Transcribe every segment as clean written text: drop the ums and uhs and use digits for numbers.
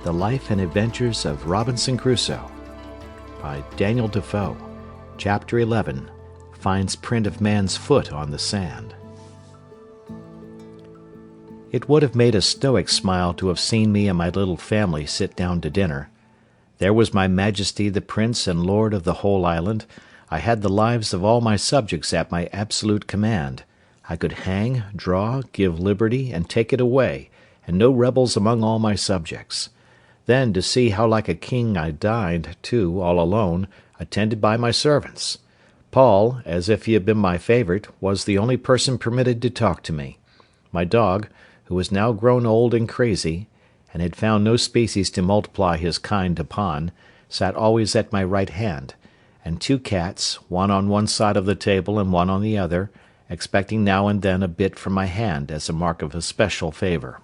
The Life and Adventures of Robinson Crusoe by Daniel Defoe. Chapter 11. Finds print of man's foot on the sand. It would have made a stoic smile to have seen me and my little family sit down to dinner. There was my Majesty the Prince and Lord of the whole island. I had the lives of all my subjects at my absolute command. I could hang, draw, give liberty, and take it away, and no rebels among all my subjects. Then to see how like a king I dined, too, all alone, attended by my servants. Paul, as if he had been my favourite, was the only person permitted to talk to me. My dog, who was now grown old and crazy, and had found no species to multiply his kind upon, sat always at my right hand, and two cats, one on one side of the table and one on the other, expecting now and then a bit from my hand as a mark of especial favour.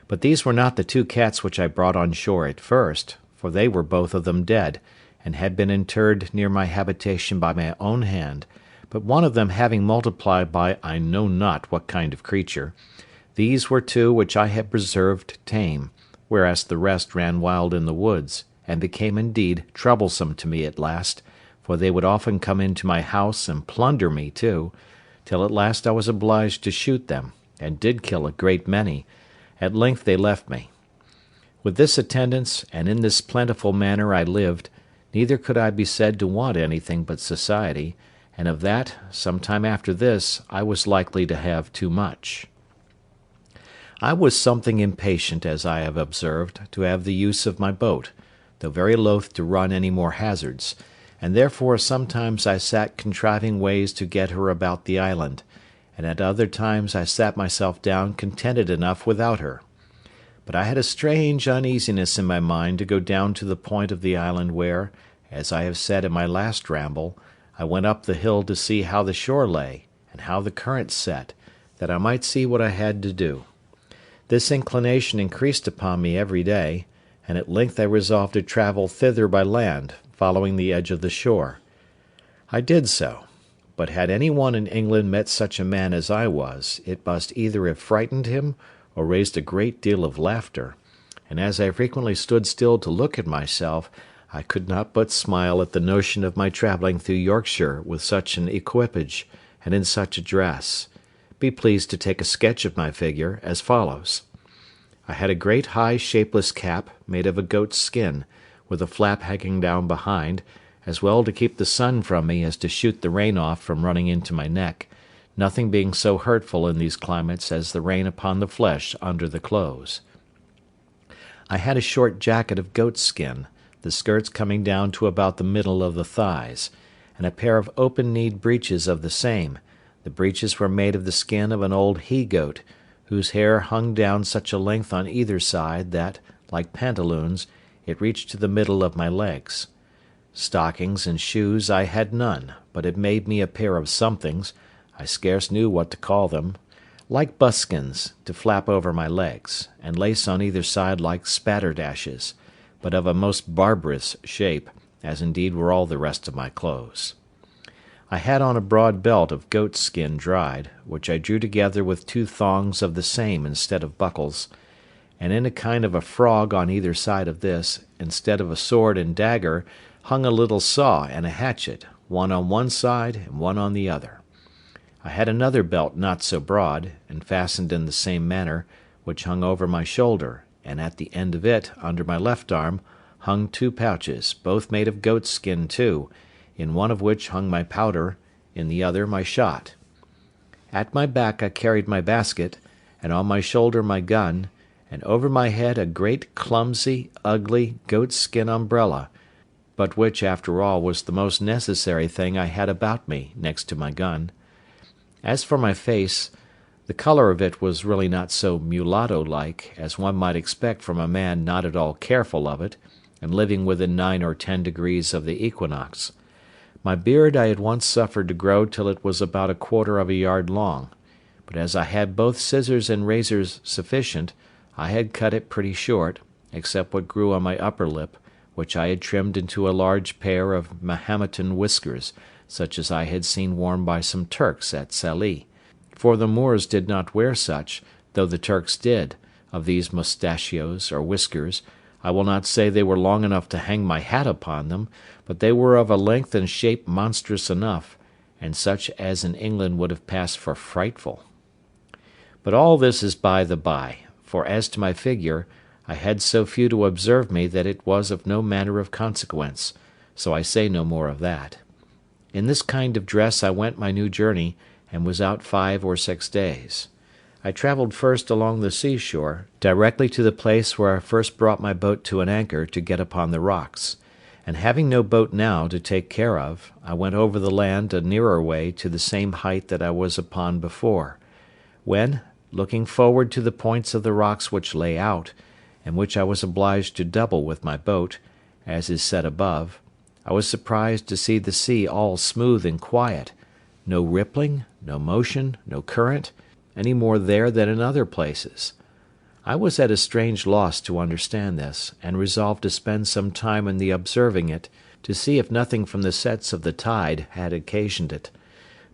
But these were not the two cats which I brought on shore at first, for they were both of them dead, and had been interred near my habitation by my own hand, but one of them having multiplied by I know not what kind of creature. These were two which I had preserved tame, whereas the rest ran wild in the woods, and became indeed troublesome to me at last, for they would often come into my house and plunder me too, till at last I was obliged to shoot them, and did kill a great many. At length they left me. With this attendance, and in this plentiful manner I lived, neither could I be said to want anything but society, and of that, some time after this, I was likely to have too much. I was something impatient, as I have observed, to have the use of my boat, though very loath to run any more hazards, and therefore sometimes I sat contriving ways to get her about the island, and at other times I sat myself down contented enough without her. But I had a strange uneasiness in my mind to go down to the point of the island where, as I have said in my last ramble, I went up the hill to see how the shore lay, and how the current set, that I might see what I had to do. This inclination increased upon me every day, and at length I resolved to travel thither by land, following the edge of the shore. I did so. But had any one in England met such a man as I was, it must either have frightened him, or raised a great deal of laughter, and as I frequently stood still to look at myself, I could not but smile at the notion of my travelling through Yorkshire with such an equipage, and in such a dress. Be pleased to take a sketch of my figure, as follows. I had a great high shapeless cap, made of a goat's skin, with a flap hanging down behind, as well to keep the sun from me as to shoot the rain off from running into my neck, nothing being so hurtful in these climates as the rain upon the flesh under the clothes. I had a short jacket of goat's skin, the skirts coming down to about the middle of the thighs, and a pair of open-kneed breeches of the same. The breeches were made of the skin of an old he-goat, whose hair hung down such a length on either side that, like pantaloons, it reached to the middle of my legs. Stockings and shoes I had none, but had made me a pair of somethings, I scarce knew what to call them, like buskins, to flap over my legs, and lace on either side like spatterdashes, but of a most barbarous shape, as indeed were all the rest of my clothes. I had on a broad belt of goat's skin dried, which I drew together with two thongs of the same instead of buckles, and in a kind of a frog on either side of this, instead of a sword and dagger, hung a little saw and a hatchet, one on one side and one on the other. I had another belt not so broad, and fastened in the same manner, which hung over my shoulder, and at the end of it, under my left arm, hung two pouches, both made of goat's skin too, in one of which hung my powder, in the other my shot. At my back I carried my basket, and on my shoulder my gun, and over my head a great clumsy, ugly, goat's skin umbrella, but which, after all, was the most necessary thing I had about me, next to my gun. As for my face, the colour of it was really not so mulatto-like as one might expect from a man not at all careful of it, and living within 9 or 10 degrees of the equinox. My beard I had once suffered to grow till it was about 1/4 of a yard long, but as I had both scissors and razors sufficient, I had cut it pretty short, except what grew on my upper lip, which I had trimmed into a large pair of Mahometan whiskers, such as I had seen worn by some Turks at Sallee, for the Moors did not wear such, though the Turks did, of these mustachios or whiskers, I will not say they were long enough to hang my hat upon them, but they were of a length and shape monstrous enough, and such as in England would have passed for frightful. But all this is by the by, for as to my figure, I had so few to observe me that it was of no manner of consequence, so I say no more of that. In this kind of dress I went my new journey, and was out 5 or 6 days. I travelled first along the seashore, directly to the place where I first brought my boat to an anchor to get upon the rocks, and having no boat now to take care of, I went over the land a nearer way to the same height that I was upon before, when, looking forward to the points of the rocks which lay out, and which I was obliged to double with my boat, as is said above, I was surprised to see the sea all smooth and quiet, no rippling, no motion, no current, any more there than in other places. I was at a strange loss to understand this, and resolved to spend some time in the observing it, to see if nothing from the sets of the tide had occasioned it.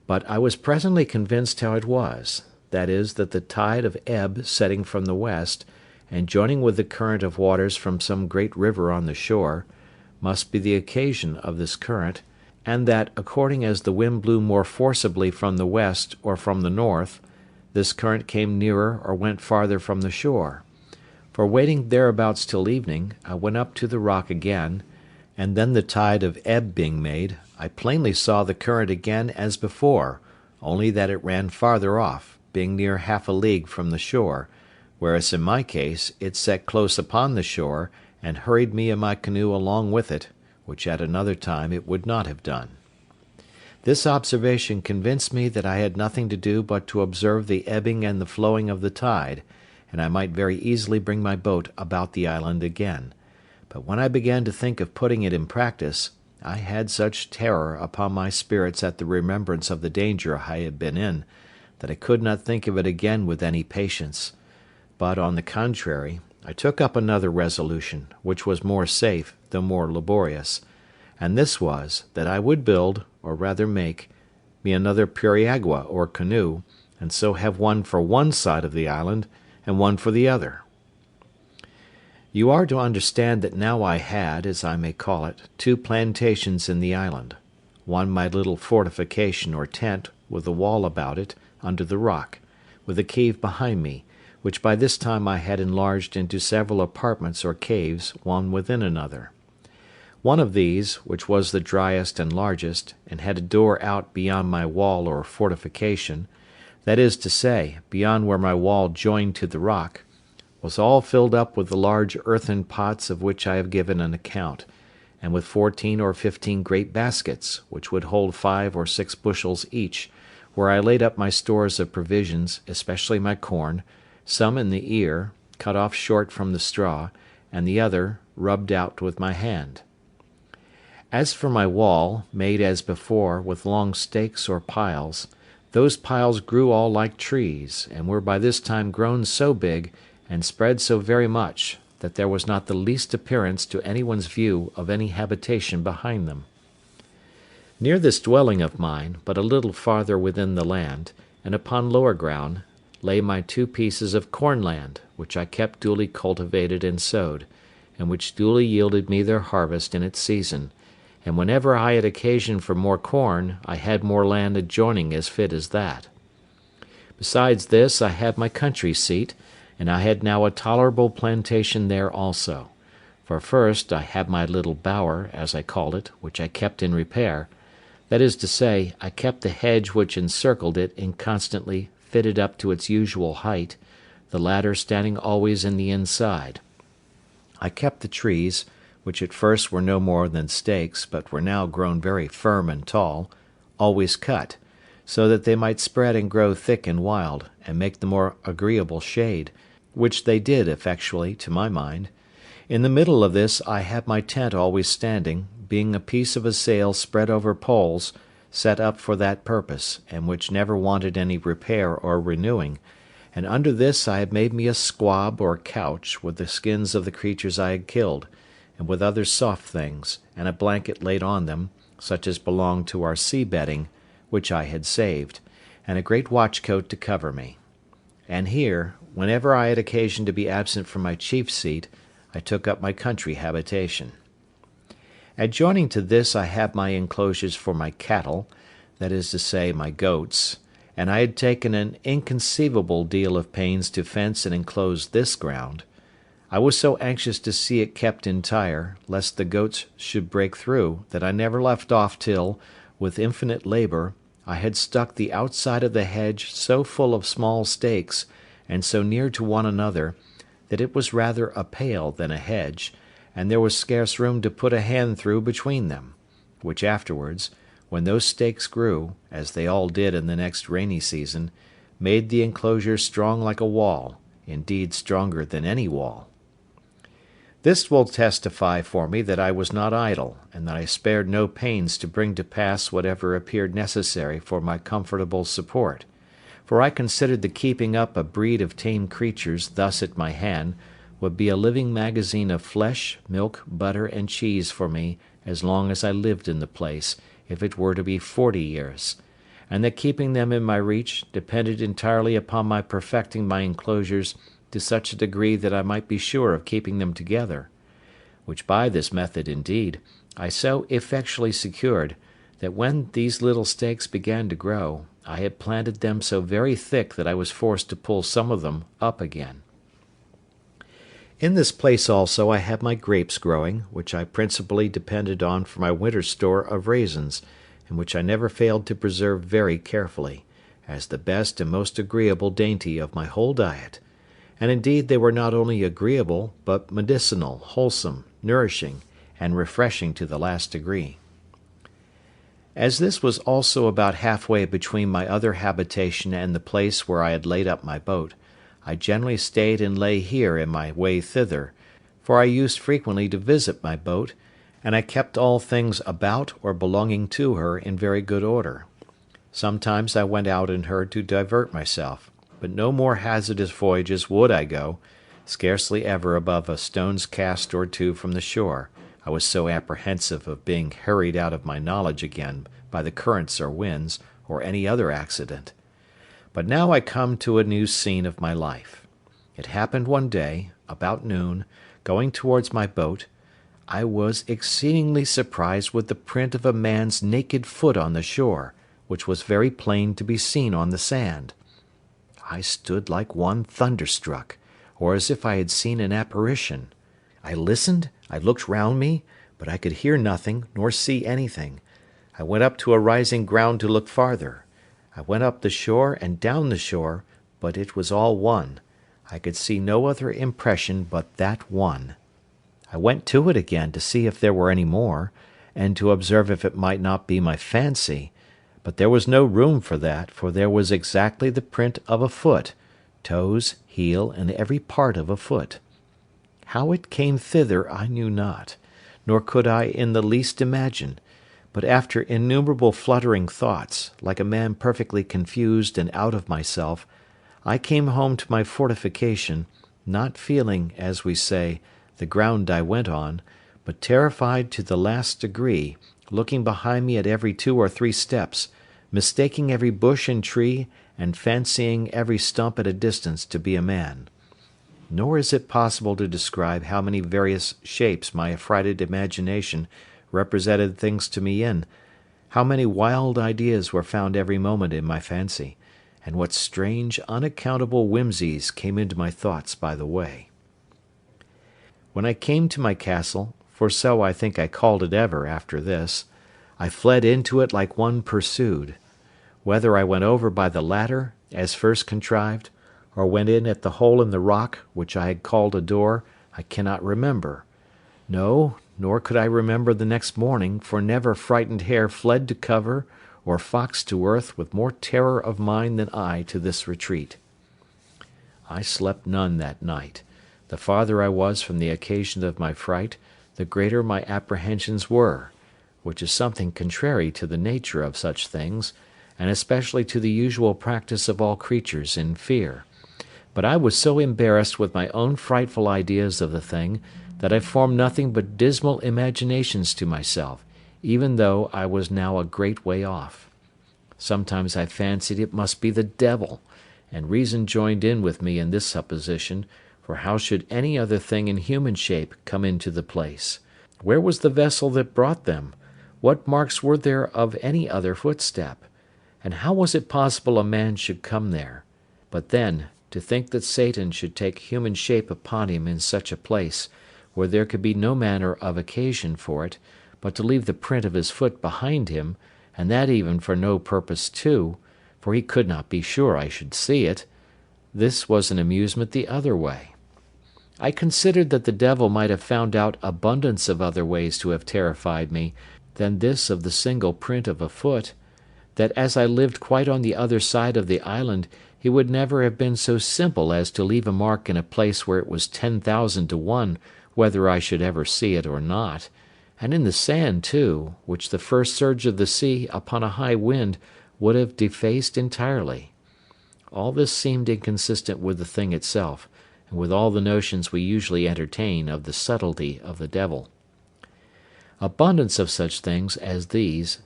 But I was presently convinced how it was, that is, that the tide of ebb setting from the west, and joining with the current of waters from some great river on the shore, must be the occasion of this current, and that, according as the wind blew more forcibly from the west or from the north, this current came nearer or went farther from the shore. For waiting thereabouts till evening, I went up to the rock again, and then the tide of ebb being made, I plainly saw the current again as before, only that it ran farther off, being near half a league from the shore, whereas in my case it set close upon the shore, and hurried me and my canoe along with it, which at another time it would not have done. This observation convinced me that I had nothing to do but to observe the ebbing and the flowing of the tide, and I might very easily bring my boat about the island again. But when I began to think of putting it in practice, I had such terror upon my spirits at the remembrance of the danger I had been in, that I could not think of it again with any patience. But, on the contrary, I took up another resolution, which was more safe, though more laborious, and this was, that I would build, or rather make, me another periagua or canoe, and so have one for one side of the island, and one for the other. You are to understand that now I had, as I may call it, 2 plantations in the island, one my little fortification or tent, with a wall about it, under the rock, with a cave behind me, which by this time I had enlarged into several apartments or caves, one within another. One of these, which was the driest and largest, and had a door out beyond my wall or fortification, that is to say, beyond where my wall joined to the rock, was all filled up with the large earthen pots of which I have given an account, and with 14 or 15 great baskets, which would hold 5 or 6 bushels each, where I laid up my stores of provisions, especially my corn, some in the ear, cut off short from the straw, and the other rubbed out with my hand. As for my wall, made as before, with long stakes or piles, those piles grew all like trees, and were by this time grown so big, and spread so very much, that there was not the least appearance to any one's view of any habitation behind them. Near this dwelling of mine, but a little farther within the land, and upon lower ground, lay my 2 pieces of corn land, which I kept duly cultivated and sowed, and which duly yielded me their harvest in its season, and whenever I had occasion for more corn, I had more land adjoining as fit as that. Besides this, I had my country seat, and I had now a tolerable plantation there also. For first, I had my little bower, as I called it, which I kept in repair; that is to say, I kept the hedge which encircled it constantly fitted up to its usual height, the ladder standing always in the inside. I kept the trees, which at first were no more than stakes, but were now grown very firm and tall, always cut, so that they might spread and grow thick and wild, and make the more agreeable shade, which they did effectually, to my mind. In the middle of this I had my tent always standing, being a piece of a sail spread over poles, set up for that purpose, and which never wanted any repair or renewing, and under this I had made me a squab or couch with the skins of the creatures I had killed, and with other soft things, and a blanket laid on them, such as belonged to our sea bedding, which I had saved, and a great watchcoat to cover me. And here, whenever I had occasion to be absent from my chief seat, I took up my country habitation. Adjoining to this I had my enclosures for my cattle, that is to say, my goats, and I had taken an inconceivable deal of pains to fence and enclose this ground. I was so anxious to see it kept entire, lest the goats should break through, that I never left off till, with infinite labour, I had stuck the outside of the hedge so full of small stakes, and so near to one another, that it was rather a pale than a hedge, and there was scarce room to put a hand through between them; which afterwards, when those stakes grew, as they all did in the next rainy season, made the enclosure strong like a wall, indeed stronger than any wall. This will testify for me that I was not idle, and that I spared no pains to bring to pass whatever appeared necessary for my comfortable support; for I considered the keeping up a breed of tame creatures thus at my hand would be a living magazine of flesh, milk, butter, and cheese for me as long as I lived in the place, if it were to be 40 years, and that keeping them in my reach depended entirely upon my perfecting my enclosures to such a degree that I might be sure of keeping them together; which by this method, indeed, I so effectually secured, that when these little stakes began to grow, I had planted them so very thick that I was forced to pull some of them up again. In this place also I had my grapes growing, which I principally depended on for my winter store of raisins, and which I never failed to preserve very carefully, as the best and most agreeable dainty of my whole diet; and indeed they were not only agreeable, but medicinal, wholesome, nourishing, and refreshing to the last degree. As this was also about half-way between my other habitation and the place where I had laid up my boat, I generally stayed and lay here in my way thither, for I used frequently to visit my boat, and I kept all things about or belonging to her in very good order. Sometimes I went out in her to divert myself, but no more hazardous voyages would I go, scarcely ever above a stone's cast or two from the shore, I was so apprehensive of being hurried out of my knowledge again by the currents or winds, or any other accident. But now I come to a new scene of my life. It happened one day, about noon, going towards my boat, I was exceedingly surprised with the print of a man's naked foot on the shore, which was very plain to be seen on the sand. I stood like one thunderstruck, or as if I had seen an apparition. I listened, I looked round me, but I could hear nothing, nor see anything. I went up to a rising ground to look farther. I went up the shore and down the shore, but it was all one. I could see no other impression but that one. I went to it again to see if there were any more, and to observe if it might not be my fancy, but there was no room for that, for there was exactly the print of a foot, toes, heel, and every part of a foot. How it came thither I knew not, nor could I in the least imagine; but after innumerable fluttering thoughts, like a man perfectly confused and out of myself, I came home to my fortification, not feeling, as we say, the ground I went on, but terrified to the last degree, looking behind me at every 2 or 3 steps, mistaking every bush and tree, and fancying every stump at a distance to be a man. Nor is it possible to describe how many various shapes my affrighted imagination represented things to me in, how many wild ideas were found every moment in my fancy, and what strange unaccountable whimsies came into my thoughts by the way. When I came to my castle, for so I think I called it ever after this, I fled into it like one pursued. Whether I went over by the ladder, as first contrived, or went in at the hole in the rock, which I had called a door, I cannot remember. No, nor could I remember the next morning, for never frightened hare fled to cover, or fox to earth, with more terror of mind than I to this retreat. I slept none that night. The farther I was from the occasion of my fright, the greater my apprehensions were, which is something contrary to the nature of such things, and especially to the usual practice of all creatures in fear. But I was so embarrassed with my own frightful ideas of the thing, that I formed nothing but dismal imaginations to myself, even though I was now a great way off. Sometimes I fancied it must be the devil, and reason joined in with me in this supposition, for how should any other thing in human shape come into the place? Where was the vessel that brought them? What marks were there of any other footstep? And how was it possible a man should come there? But then, to think that Satan should take human shape upon him in such a place, where there could be no manner of occasion for it, but to leave the print of his foot behind him, and that even for no purpose too, for he could not be sure I should see it, this was an amusement the other way. I considered that the devil might have found out abundance of other ways to have terrified me than this of the single print of a foot, that as I lived quite on the other side of the island, he would never have been so simple as to leave a mark in a place where it was 10,000 to 1 whether I should ever see it or not, and in the sand too, which the first surge of the sea upon a high wind would have defaced entirely. All this seemed inconsistent with the thing itself, and with all the notions we usually entertain of the subtlety of the devil. Abundance of such things as these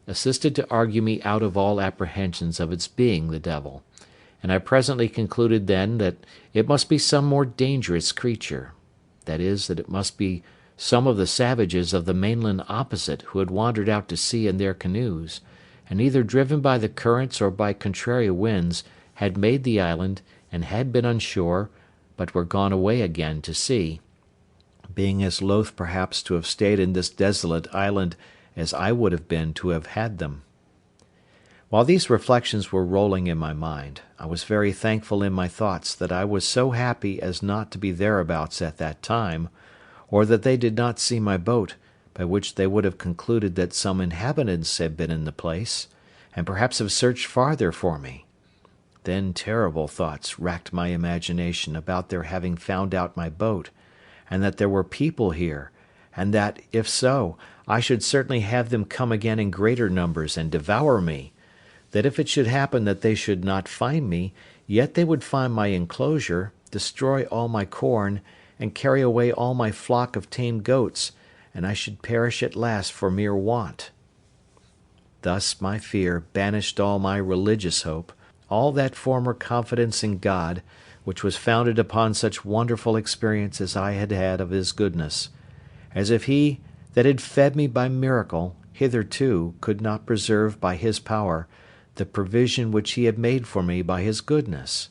assisted to argue me out of all apprehensions of its being the devil, and I presently concluded then that it must be some more dangerous creature, that is, that it must be some of the savages of the mainland opposite who had wandered out to sea in their canoes, and either driven by the currents or by contrary winds had made the island and had been on shore, but were gone away again to sea, being as loath perhaps to have stayed in this desolate island as I would have been to have had them. While these reflections were rolling in my mind, I was very thankful in my thoughts that I was so happy as not to be thereabouts at that time, or that they did not see my boat, by which they would have concluded that some inhabitants had been in the place, and perhaps have searched farther for me. Then terrible thoughts racked my imagination about their having found out my boat, and that there were people here, and that, if so, I should certainly have them come again in greater numbers and devour me, that if it should happen that they should not find me, yet they would find my enclosure, destroy all my corn, and carry away all my flock of tame goats, and I should perish at last for mere want. Thus my fear banished all my religious hope, all that former confidence in God, which was founded upon such wonderful experience as I had had of his goodness, as if he that had fed me by miracle hitherto could not preserve by his power the provision which he had made for me by his goodness.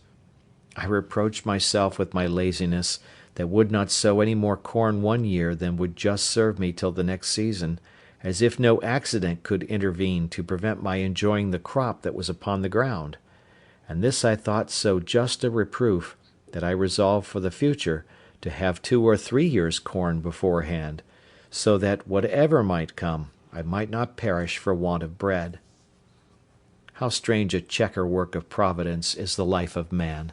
I reproached myself with my laziness, that would not sow any more corn one year than would just serve me till the next season, as if no accident could intervene to prevent my enjoying the crop that was upon the ground; and this I thought so just a reproof, that I resolved for the future to have 2 or 3 years' corn beforehand, so that, whatever might come, I might not perish for want of bread. How strange a chequer work of Providence is the life of man!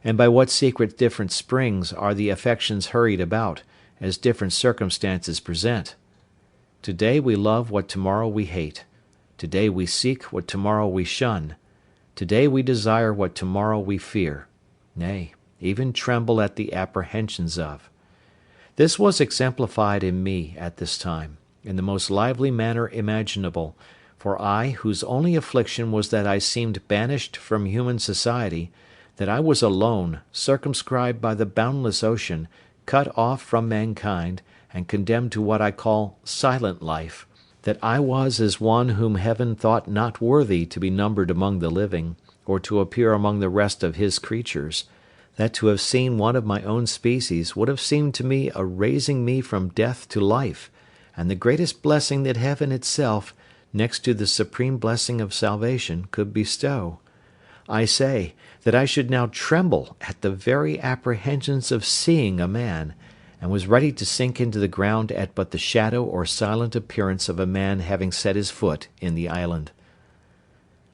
And by what secret different springs are the affections hurried about, as different circumstances present! To-day we love what tomorrow we hate; to-day we seek what tomorrow we shun; to-day we desire what tomorrow we fear, nay, even tremble at the apprehensions of. This was exemplified in me at this time, in the most lively manner imaginable, for I, whose only affliction was that I seemed banished from human society, that I was alone, circumscribed by the boundless ocean, cut off from mankind, and condemned to what I call silent life, that I was as one whom heaven thought not worthy to be numbered among the living, or to appear among the rest of his creatures, that to have seen one of my own species would have seemed to me a raising me from death to life, and the greatest blessing that heaven itself, next to the supreme blessing of salvation, could bestow. I say, that I should now tremble at the very apprehensions of seeing a man, and was ready to sink into the ground at but the shadow or silent appearance of a man having set his foot in the island.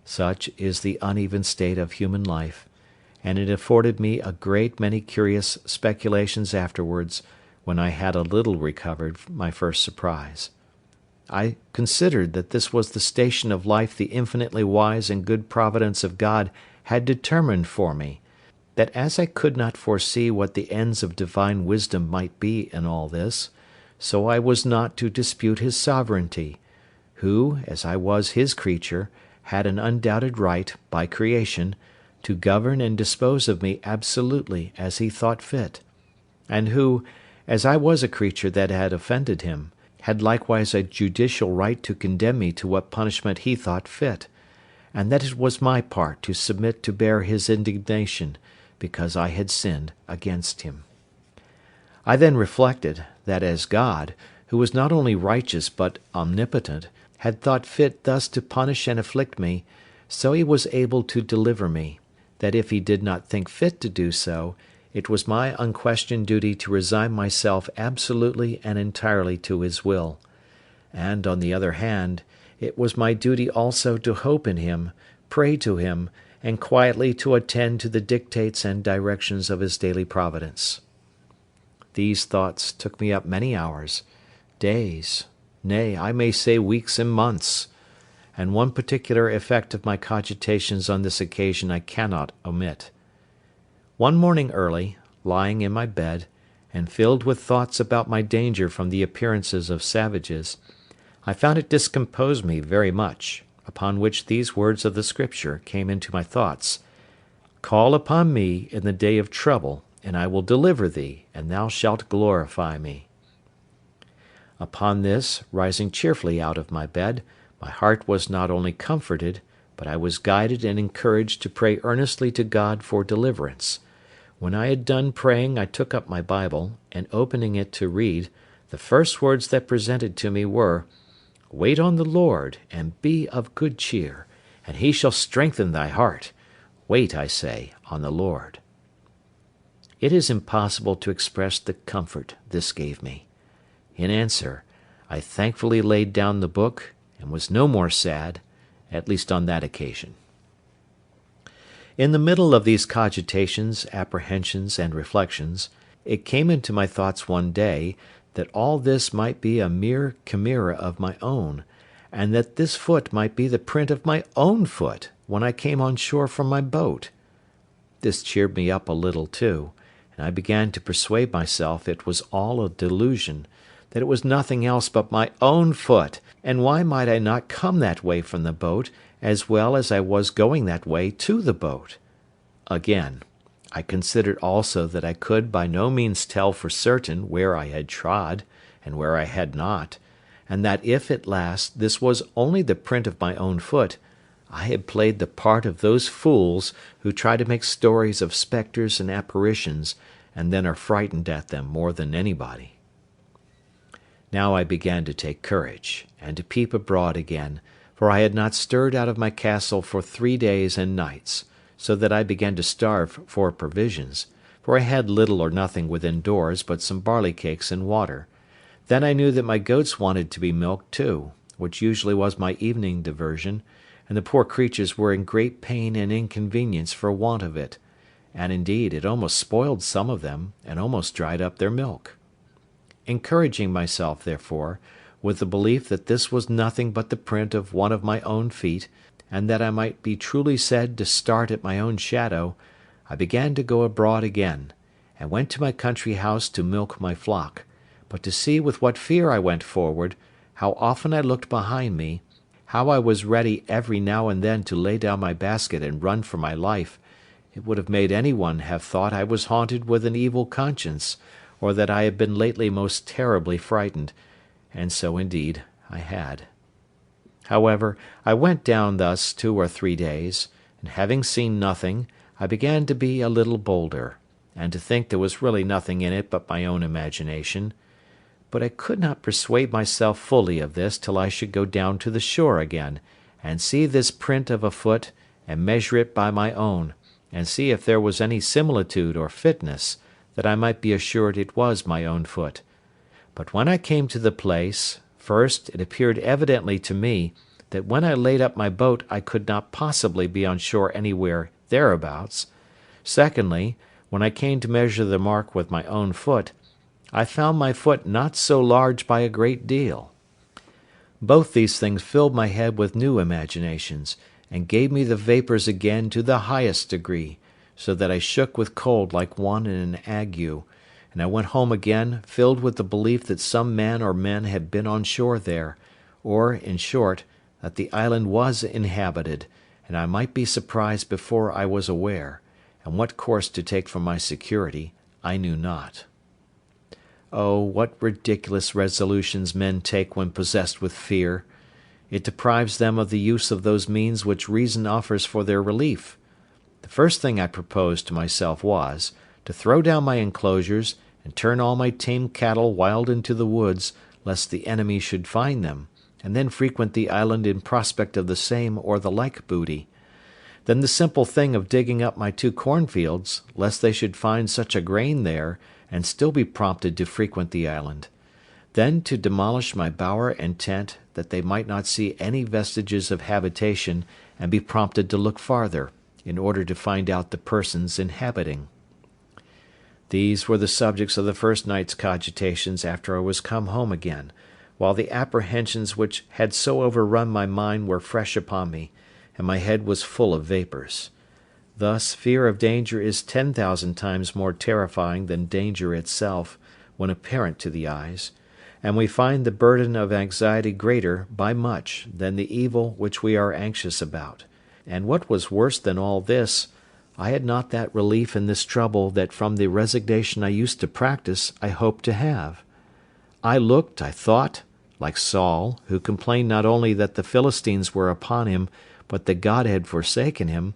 Such is the uneven state of human life, and it afforded me a great many curious speculations afterwards, when I had a little recovered my first surprise. I considered that this was the station of life the infinitely wise and good providence of God had determined for me, that as I could not foresee what the ends of divine wisdom might be in all this, so I was not to dispute his sovereignty, who, as I was his creature, had an undoubted right, by creation, to govern and dispose of me absolutely as he thought fit, and who, as I was a creature that had offended him, had likewise a judicial right to condemn me to what punishment he thought fit, and that it was my part to submit to bear his indignation, because I had sinned against him. I then reflected, that as God, who was not only righteous but omnipotent, had thought fit thus to punish and afflict me, so he was able to deliver me, that if he did not think fit to do so, it was my unquestioned duty to resign myself absolutely and entirely to his will; and, on the other hand, it was my duty also to hope in him, pray to him, and quietly to attend to the dictates and directions of his daily providence. These thoughts took me up many hours, days, nay, I may say weeks and months, and one particular effect of my cogitations on this occasion I cannot omit. One morning early, lying in my bed, and filled with thoughts about my danger from the appearances of savages, I found it discomposed me very much, upon which these words of the Scripture came into my thoughts: "Call upon me in the day of trouble, and I will deliver thee, and thou shalt glorify me." Upon this, rising cheerfully out of my bed, my heart was not only comforted, but I was guided and encouraged to pray earnestly to God for deliverance. When I had done praying, I took up my Bible, and opening it to read, the first words that presented to me were, "Wait on the Lord, and be of good cheer, and he shall strengthen thy heart. Wait, I say, on the Lord." It is impossible to express the comfort this gave me. In answer, I thankfully laid down the book, and was no more sad, at least on that occasion. In the middle of these cogitations, apprehensions, and reflections, it came into my thoughts one day that all this might be a mere chimera of my own, and that this foot might be the print of my own foot when I came on shore from my boat. This cheered me up a little too, and I began to persuade myself it was all a delusion, that it was nothing else but my own foot, and why might I not come that way from the boat, as well as I was going that way to the boat? Again, I considered also that I could by no means tell for certain where I had trod, and where I had not, and that if at last this was only the print of my own foot, I had played the part of those fools who try to make stories of spectres and apparitions, and then are frightened at them more than anybody. Now I began to take courage, and to peep abroad again, for I had not stirred out of my castle for 3 days and nights, so that I began to starve for provisions, for I had little or nothing within doors but some barley cakes and water. Then I knew that my goats wanted to be milked too, which usually was my evening diversion, and the poor creatures were in great pain and inconvenience for want of it, and indeed it almost spoiled some of them, and almost dried up their milk. Encouraging myself, therefore, with the belief that this was nothing but the print of one of my own feet, and that I might be truly said to start at my own shadow, I began to go abroad again, and went to my country house to milk my flock, but to see with what fear I went forward, how often I looked behind me, how I was ready every now and then to lay down my basket and run for my life, it would have made any one have thought I was haunted with an evil conscience, or that I had been lately most terribly frightened, and so indeed I had. However, I went down thus 2 or 3 days, and having seen nothing, I began to be a little bolder, and to think there was really nothing in it but my own imagination; but I could not persuade myself fully of this till I should go down to the shore again, and see this print of a foot, and measure it by my own, and see if there was any similitude or fitness, that I might be assured it was my own foot. But when I came to the place, first, it appeared evidently to me that when I laid up my boat I could not possibly be on shore anywhere thereabouts. Secondly, when I came to measure the mark with my own foot, I found my foot not so large by a great deal. Both these things filled my head with new imaginations, and gave me the vapours again to the highest degree, so that I shook with cold like one in an ague, and I went home again filled with the belief that some man or men had been on shore there, or, in short, that the island was inhabited, and I might be surprised before I was aware, and what course to take for my security I knew not. Oh, what ridiculous resolutions men take when possessed with fear! It deprives them of the use of those means which reason offers for their relief. The first thing I proposed to myself was, to throw down my enclosures, and turn all my tame cattle wild into the woods, lest the enemy should find them, and then frequent the island in prospect of the same or the like booty. Then the simple thing of digging up my 2 cornfields, lest they should find such a grain there, and still be prompted to frequent the island. Then to demolish my bower and tent, that they might not see any vestiges of habitation, and be prompted to look farther, in order to find out the persons inhabiting. These were the subjects of the first night's cogitations after I was come home again, while the apprehensions which had so overrun my mind were fresh upon me, and my head was full of vapours. Thus fear of danger is 10,000 times more terrifying than danger itself, when apparent to the eyes, and we find the burden of anxiety greater, by much, than the evil which we are anxious about. And what was worse than all this, I had not that relief in this trouble that from the resignation I used to practise I hoped to have. I looked, I thought, like Saul, who complained not only that the Philistines were upon him, but that God had forsaken him,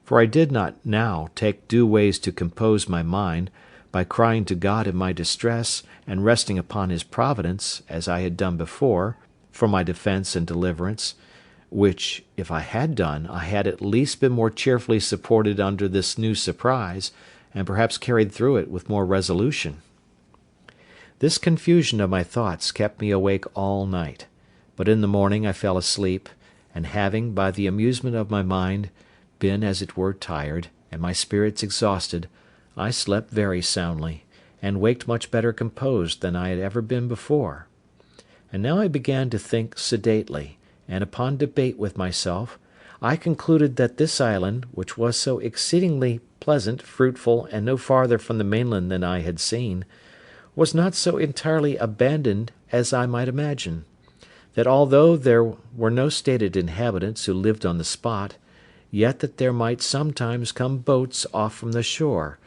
for I did not now take due ways to compose my mind, by crying to God in my distress, and resting upon his providence, as I had done before, for my defence and deliverance, which, if I had done, I had at least been more cheerfully supported under this new surprise, and perhaps carried through it with more resolution. This confusion of my thoughts kept me awake all night, but in the morning I fell asleep, and having, by the amusement of my mind, been as it were tired, and my spirits exhausted, I slept very soundly, and waked much better composed than I had ever been before. And now I began to think sedately, and upon debate with myself, I concluded that this island, which was so exceedingly pleasant, fruitful, and no farther from the mainland than I had seen, was not so entirely abandoned as I might imagine; that although there were no stated inhabitants who lived on the spot, yet that there might sometimes come boats off from the shore,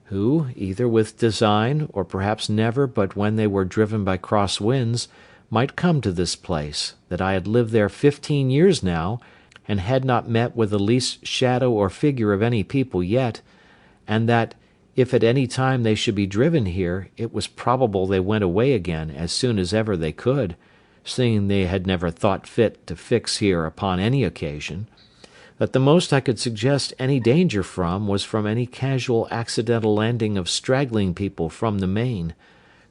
who, either with design, or perhaps never but when they were driven by cross winds, might come to this place, that I had lived there 15 years now, and had not met with the least shadow or figure of any people yet, and that, if at any time they should be driven here, it was probable they went away again as soon as ever they could, seeing they had never thought fit to fix here upon any occasion; that the most I could suggest any danger from was from any casual accidental landing of straggling people from the main,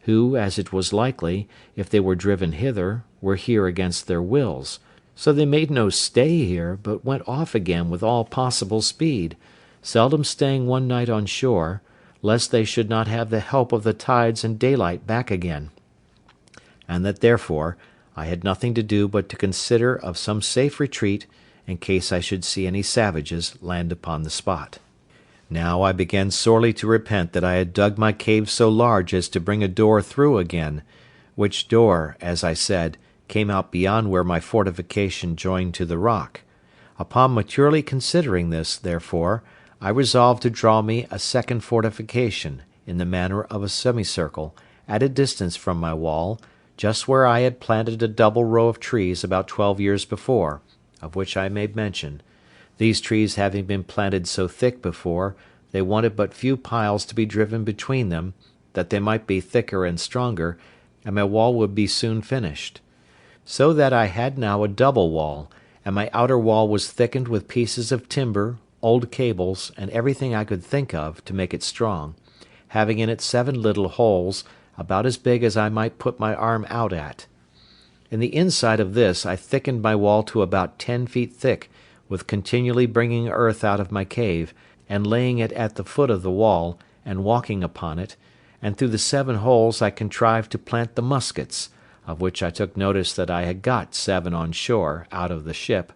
who, as it was likely, if they were driven hither, were here against their wills; so they made no stay here, but went off again with all possible speed, seldom staying one night on shore, lest they should not have the help of the tides and daylight back again; and that therefore I had nothing to do but to consider of some safe retreat, in case I should see any savages land upon the spot. Now I began sorely to repent that I had dug my cave so large as to bring a door through again, which door, as I said, came out beyond where my fortification joined to the rock. Upon maturely considering this, therefore, I resolved to draw me a second fortification, in the manner of a semicircle, at a distance from my wall, just where I had planted a double row of trees about 12 years before, of which I made mention; these trees having been planted so thick before, they wanted but few piles to be driven between them, that they might be thicker and stronger, and my wall would be soon finished. So that I had now a double wall, and my outer wall was thickened with pieces of timber, old cables, and everything I could think of, to make it strong, having in it 7 little holes, about as big as I might put my arm out at. In the inside of this I thickened my wall to about 10 feet thick, with continually bringing earth out of my cave, and laying it at the foot of the wall, and walking upon it, and through the 7 holes I contrived to plant the muskets, of which I took notice that I had got 7 on shore, out of the ship.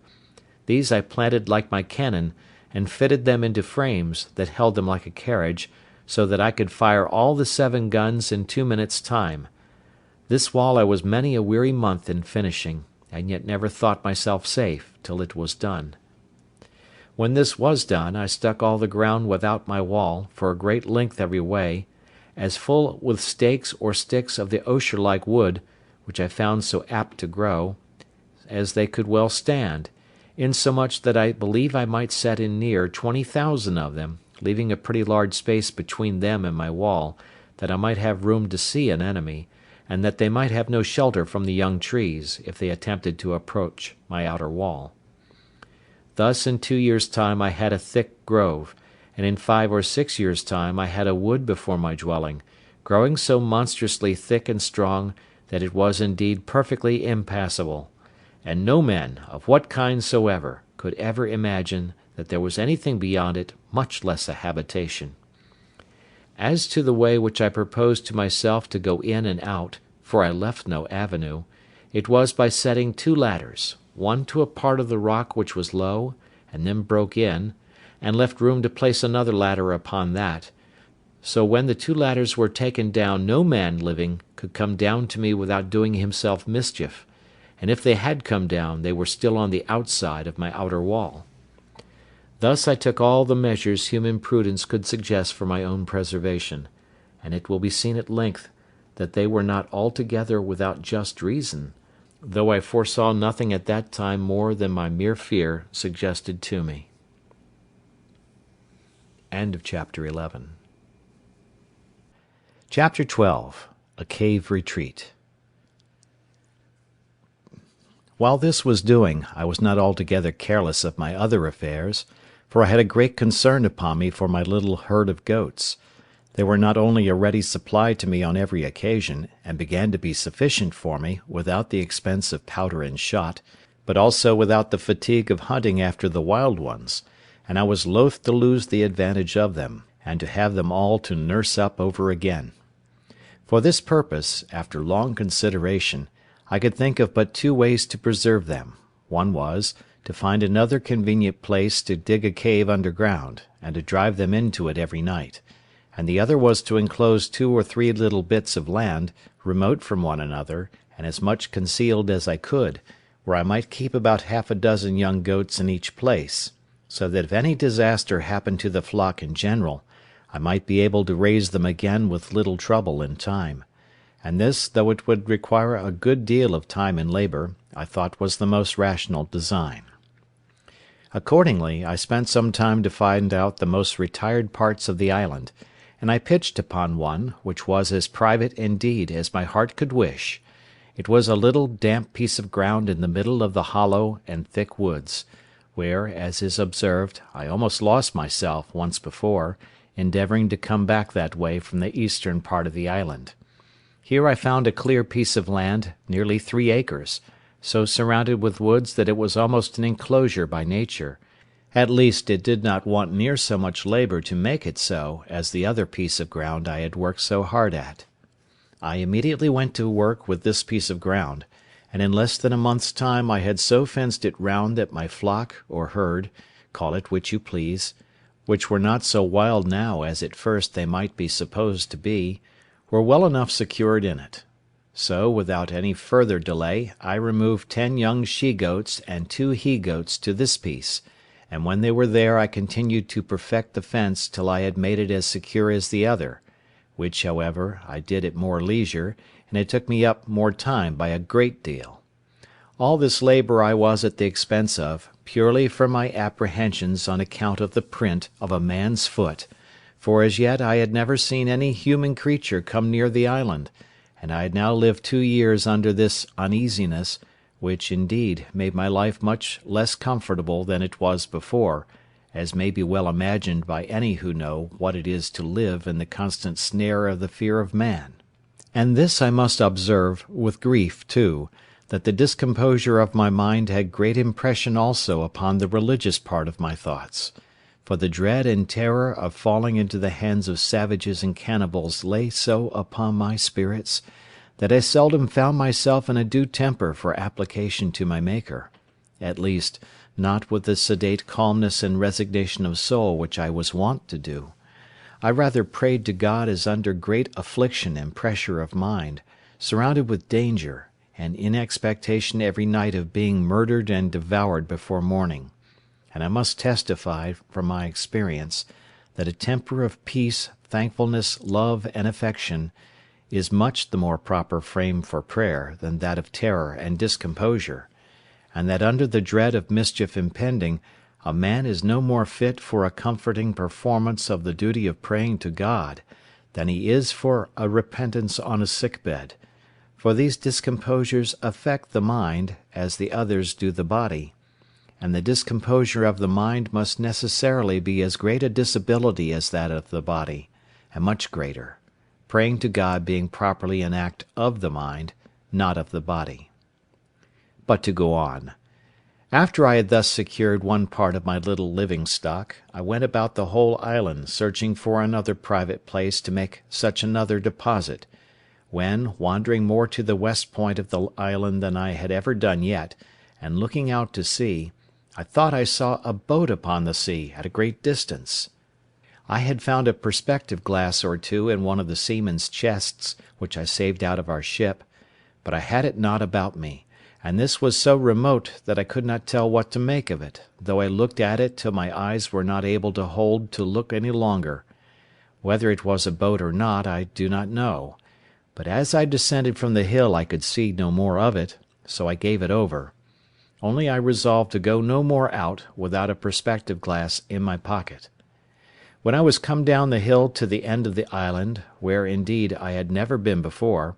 These I planted like my cannon, and fitted them into frames, that held them like a carriage, so that I could fire all the 7 guns in 2 minutes' time. This wall I was many a weary month in finishing, and yet never thought myself safe till it was done. When this was done, I stuck all the ground without my wall, for a great length every way, as full with stakes or sticks of the osier-like wood, which I found so apt to grow, as they could well stand, insomuch that I believe I might set in near 20,000 of them, leaving a pretty large space between them and my wall, that I might have room to see an enemy, and that they might have no shelter from the young trees, if they attempted to approach my outer wall. Thus in 2 years' time I had a thick grove, and in 5 or 6 years' time I had a wood before my dwelling, growing so monstrously thick and strong that it was indeed perfectly impassable, and no men, of what kind soever, could ever imagine that there was anything beyond it, much less a habitation. As to the way which I proposed to myself to go in and out, for I left no avenue, it was by setting 2 ladders, one to a part of the rock which was low, and then broke in, and left room to place another ladder upon that, so when the 2 ladders were taken down no man living could come down to me without doing himself mischief, and if they had come down they were still on the outside of my outer wall. Thus I took all the measures human prudence could suggest for my own preservation, and it will be seen at length that they were not altogether without just reason, though I foresaw nothing at that time more than my mere fear suggested to me. End of Chapter 11. Chapter 12. A Cave Retreat. While this was doing, I was not altogether careless of my other affairs, for I had a great concern upon me for my little herd of goats. They were not only a ready supply to me on every occasion, and began to be sufficient for me, without the expense of powder and shot, but also without the fatigue of hunting after the wild ones, and I was loath to lose the advantage of them, and to have them all to nurse up over again. For this purpose, after long consideration, I could think of but 2 ways to preserve them. One was, to find another convenient place to dig a cave underground, and to drive them into it every night; and the other was to enclose 2 or 3 little bits of land, remote from one another, and as much concealed as I could, where I might keep about 6 young goats in each place, so that if any disaster happened to the flock in general, I might be able to raise them again with little trouble and time; and this, though it would require a good deal of time and labour, I thought was the most rational design. Accordingly, I spent some time to find out the most retired parts of the island, and I pitched upon one, which was as private indeed as my heart could wish. It was a little damp piece of ground in the middle of the hollow and thick woods, where, as is observed, I almost lost myself once before, endeavouring to come back that way from the eastern part of the island. Here I found a clear piece of land, nearly 3 acres, so surrounded with woods that it was almost an enclosure by nature; at least it did not want near so much labour to make it so as the other piece of ground I had worked so hard at. I immediately went to work with this piece of ground, and in less than a month's time I had so fenced it round that my flock, or herd, call it which you please, which were not so wild now as at first they might be supposed to be, were well enough secured in it. So, without any further delay, I removed 10 young she-goats and 2 he-goats to this piece, and when they were there I continued to perfect the fence till I had made it as secure as the other, which, however, I did at more leisure, and it took me up more time by a great deal. All this labour I was at the expense of, purely from my apprehensions on account of the print of a man's foot, for as yet I had never seen any human creature come near the island, and I had now lived 2 years under this uneasiness, which, indeed, made my life much less comfortable than it was before, as may be well imagined by any who know what it is to live in the constant snare of the fear of man. And this I must observe, with grief too, that the discomposure of my mind had great impression also upon the religious part of my thoughts; for the dread and terror of falling into the hands of savages and cannibals lay so upon my spirits, that I seldom found myself in a due temper for application to my Maker; at least, not with the sedate calmness and resignation of soul which I was wont to do. I rather prayed to God as under great affliction and pressure of mind, surrounded with danger, and in expectation every night of being murdered and devoured before morning; and I must testify, from my experience, that a temper of peace, thankfulness, love, and affection is much the more proper frame for prayer than that of terror and discomposure, and that under the dread of mischief impending, a man is no more fit for a comforting performance of the duty of praying to God than he is for a repentance on a sick bed, for these discomposures affect the mind as the others do the body, and the discomposure of the mind must necessarily be as great a disability as that of the body, and much greater, praying to God being properly an act of the mind, not of the body. But to go on. After I had thus secured one part of my little living stock, I went about the whole island searching for another private place to make such another deposit, when, wandering more to the west point of the island than I had ever done yet, and looking out to sea, I thought I saw a boat upon the sea at a great distance. I had found a perspective glass or two in one of the seamen's chests which I saved out of our ship, but I had it not about me, and this was so remote that I could not tell what to make of it, though I looked at it till my eyes were not able to hold to look any longer. Whether it was a boat or not I do not know, but as I descended from the hill I could see no more of it, so I gave it over. Only I resolved to go no more out without a perspective glass in my pocket. When I was come down the hill to the end of the island, where indeed I had never been before,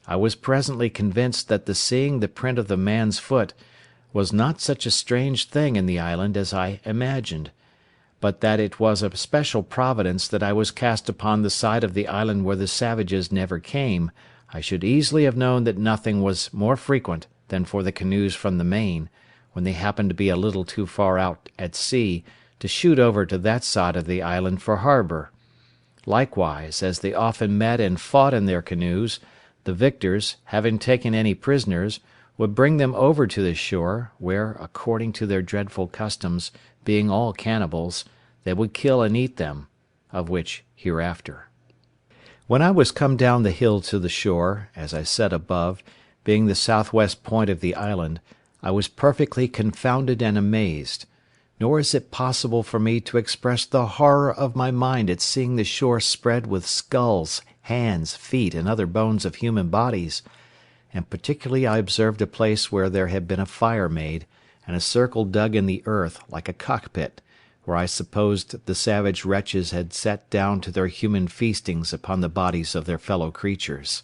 I was presently convinced that the seeing the print of the man's foot was not such a strange thing in the island as I imagined, but that it was a special providence that I was cast upon the side of the island where the savages never came. I should easily have known that nothing was more frequent than for the canoes from the main, when they happened to be a little too far out at sea, to shoot over to that side of the island for harbour. Likewise, as they often met and fought in their canoes, the victors, having taken any prisoners, would bring them over to the shore, where, according to their dreadful customs, being all cannibals, they would kill and eat them, of which hereafter. When I was come down the hill to the shore, as I said above, being the southwest point of the island, I was perfectly confounded and amazed, nor is it possible for me to express the horror of my mind at seeing the shore spread with skulls, hands, feet, and other bones of human bodies, and particularly I observed a place where there had been a fire made, and a circle dug in the earth, like a cockpit, where I supposed the savage wretches had sat down to their human feastings upon the bodies of their fellow creatures.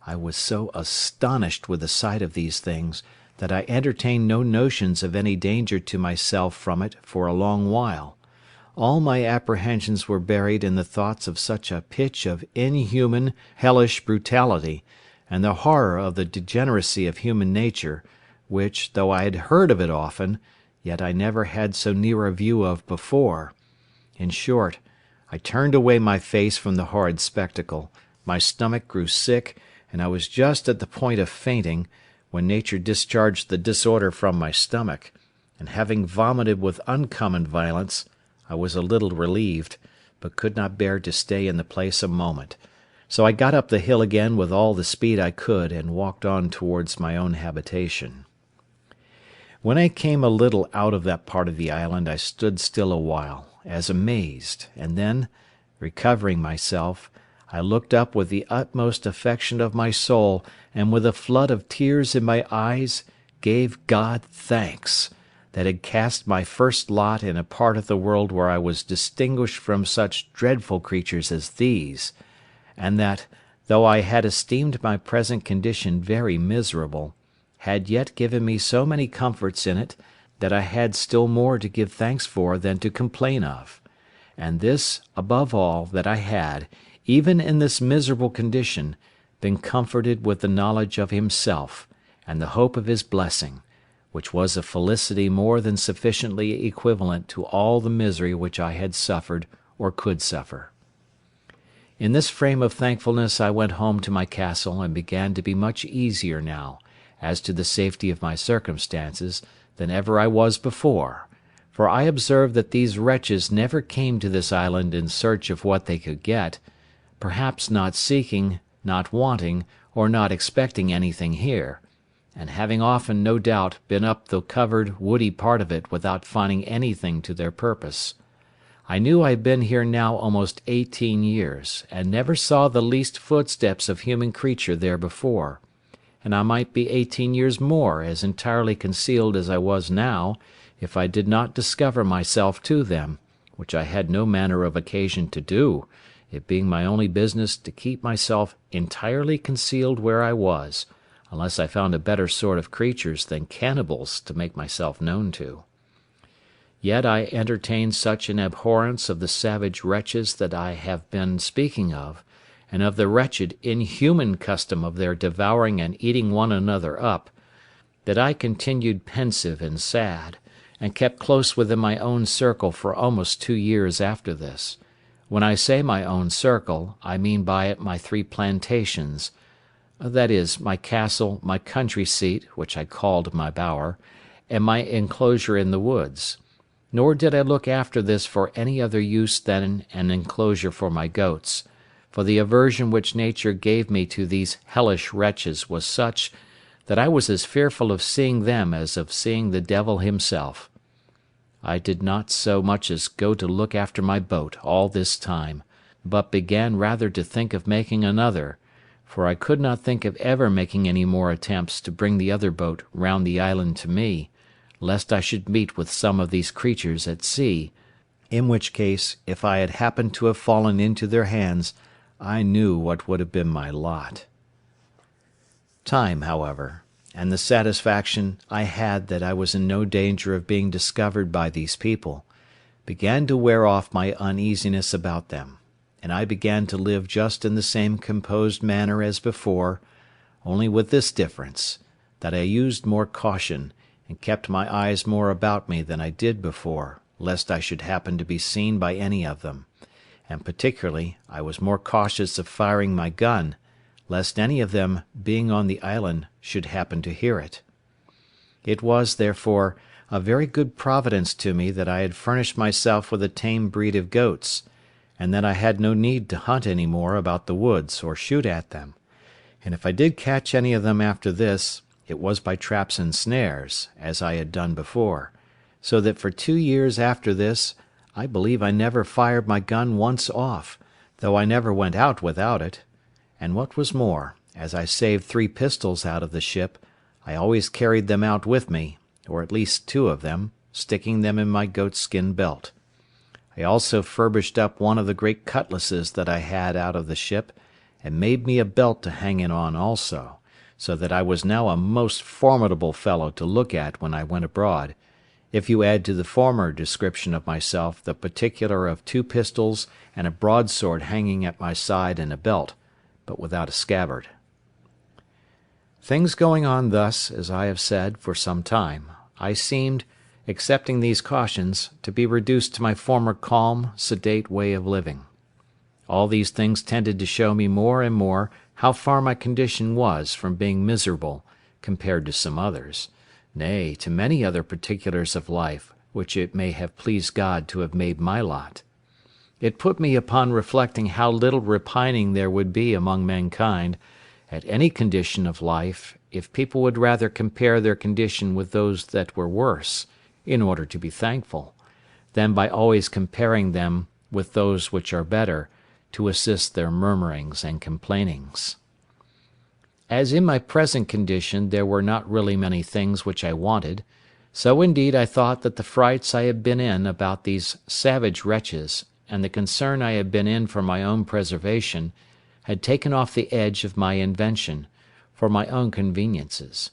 I was so astonished with the sight of these things, that I entertained no notions of any danger to myself from it for a long while. All my apprehensions were buried in the thoughts of such a pitch of inhuman, hellish brutality, and the horror of the degeneracy of human nature, which, though I had heard of it often, yet I never had so near a view of before. In short, I turned away my face from the horrid spectacle, my stomach grew sick, and I was just at the point of fainting, when nature discharged the disorder from my stomach, and having vomited with uncommon violence, I was a little relieved, but could not bear to stay in the place a moment, so I got up the hill again with all the speed I could, and walked on towards my own habitation. When I came a little out of that part of the island I stood still a while, as amazed, and then, recovering myself, I looked up with the utmost affection of my soul, and with a flood of tears in my eyes gave God thanks, that had cast my first lot in a part of the world where I was distinguished from such dreadful creatures as these, and that, though I had esteemed my present condition very miserable, had yet given me so many comforts in it, that I had still more to give thanks for than to complain of; and this, above all, that I had, even in this miserable condition, been comforted with the knowledge of Himself, and the hope of His blessing, which was a felicity more than sufficiently equivalent to all the misery which I had suffered or could suffer. In this frame of thankfulness I went home to my castle, and began to be much easier now, as to the safety of my circumstances, than ever I was before, for I observed that these wretches never came to this island in search of what they could get, perhaps not seeking, not wanting, or not expecting anything here, and having often, no doubt, been up the covered, woody part of it without finding anything to their purpose. I knew I had been here now almost 18 years, and never saw the least footsteps of human creature there before, and I might be 18 years more as entirely concealed as I was now, if I did not discover myself to them, which I had no manner of occasion to do, it being my only business to keep myself entirely concealed where I was, unless I found a better sort of creatures than cannibals to make myself known to. Yet I entertained such an abhorrence of the savage wretches that I have been speaking of, and of the wretched, inhuman custom of their devouring and eating one another up, that I continued pensive and sad, and kept close within my own circle for almost 2 years after this. When I say my own circle, I mean by it my 3 plantations, that is, my castle, my country seat, which I called my bower, and my enclosure in the woods. Nor did I look after this for any other use than an enclosure for my goats, for the aversion which nature gave me to these hellish wretches was such, that I was as fearful of seeing them as of seeing the devil himself. I did not so much as go to look after my boat all this time, but began rather to think of making another, for I could not think of ever making any more attempts to bring the other boat round the island to me, lest I should meet with some of these creatures at sea, in which case, if I had happened to have fallen into their hands, I knew what would have been my lot. Time, however, and the satisfaction I had that I was in no danger of being discovered by these people, began to wear off my uneasiness about them, and I began to live just in the same composed manner as before, only with this difference, that I used more caution, and kept my eyes more about me than I did before, lest I should happen to be seen by any of them, and particularly I was more cautious of firing my gun, lest any of them, being on the island, should happen to hear it. It was, therefore, a very good providence to me that I had furnished myself with a tame breed of goats, and that I had no need to hunt any more about the woods or shoot at them, and if I did catch any of them after this, it was by traps and snares, as I had done before, so that for 2 years after this I believe I never fired my gun once off, though I never went out without it; and what was more, as I saved 3 pistols out of the ship, I always carried them out with me, or at least 2 of them, sticking them in my goatskin belt. I also furbished up one of the great cutlasses that I had out of the ship, and made me a belt to hang it on also, so that I was now a most formidable fellow to look at when I went abroad, if you add to the former description of myself the particular of 2 pistols and a broadsword hanging at my side in a belt, but without a scabbard. Things going on thus, as I have said, for some time, I seemed, excepting these cautions, to be reduced to my former calm, sedate way of living. All these things tended to show me more and more how far my condition was from being miserable, compared to some others, nay, to many other particulars of life which it may have pleased God to have made my lot. It put me upon reflecting how little repining there would be among mankind, at any condition of life, if people would rather compare their condition with those that were worse, in order to be thankful, than by always comparing them with those which are better, to assist their murmurings and complainings. As in my present condition there were not really many things which I wanted, so indeed I thought that the frights I had been in about these savage wretches, and the concern I had been in for my own preservation, had taken off the edge of my invention, for my own conveniences,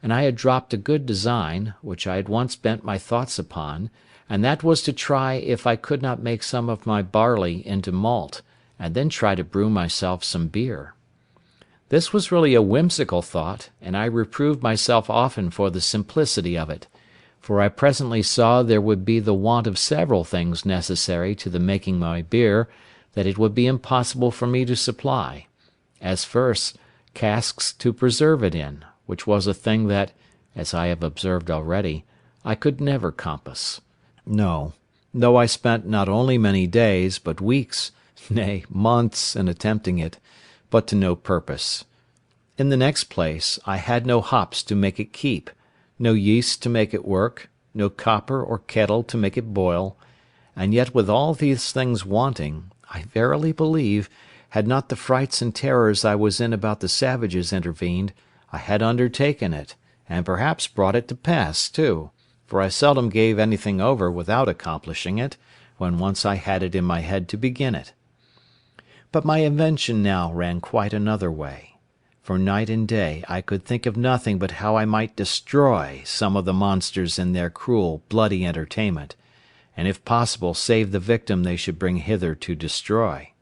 and I had dropped a good design, which I had once bent my thoughts upon, and that was to try if I could not make some of my barley into malt, and then try to brew myself some beer. This was really a whimsical thought, and I reproved myself often for the simplicity of it, for I presently saw there would be the want of several things necessary to the making my beer that it would be impossible for me to supply, as first, casks to preserve it in, which was a thing that, as I have observed already, I could never compass. No, though I spent not only many days, but weeks, nay, months, in attempting it, but to no purpose. In the next place, I had no hops to make it keep, no yeast to make it work, no copper or kettle to make it boil, and yet with all these things wanting, I verily believe, had not the frights and terrors I was in about the savages intervened, I had undertaken it, and perhaps brought it to pass too, for I seldom gave anything over without accomplishing it, when once I had it in my head to begin it. But my invention now ran quite another way. For night and day I could think of nothing but how I might destroy some of the monsters in their cruel, bloody entertainment, and if possible save the victim they should bring hither to destroy.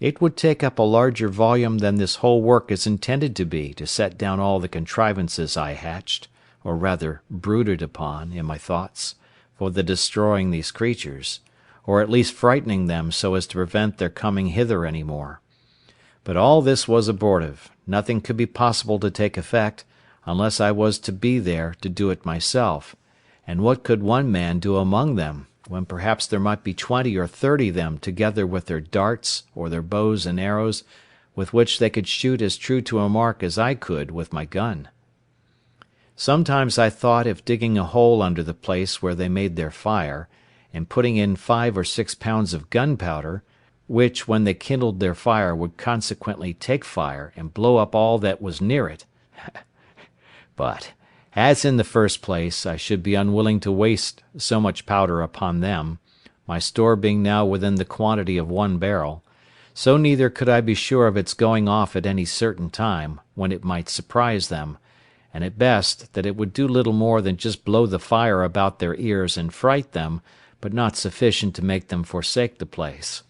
It would take up a larger volume than this whole work is intended to be to set down all the contrivances I hatched, or rather brooded upon, in my thoughts, for the destroying these creatures, or at least frightening them so as to prevent their coming hither any more. But all this was abortive; nothing could be possible to take effect, unless I was to be there to do it myself, and what could one man do among them, when perhaps there might be 20 or 30 them together with their darts, or their bows and arrows, with which they could shoot as true to a mark as I could with my gun? Sometimes I thought if digging a hole under the place where they made their fire, and putting in 5 or 6 pounds of gunpowder, which when they kindled their fire would consequently take fire and blow up all that was near it. But, as in the first place I should be unwilling to waste so much powder upon them, my store being now within the quantity of 1 barrel, so neither could I be sure of its going off at any certain time, when it might surprise them, and at best that it would do little more than just blow the fire about their ears and fright them, but not sufficient to make them forsake the place.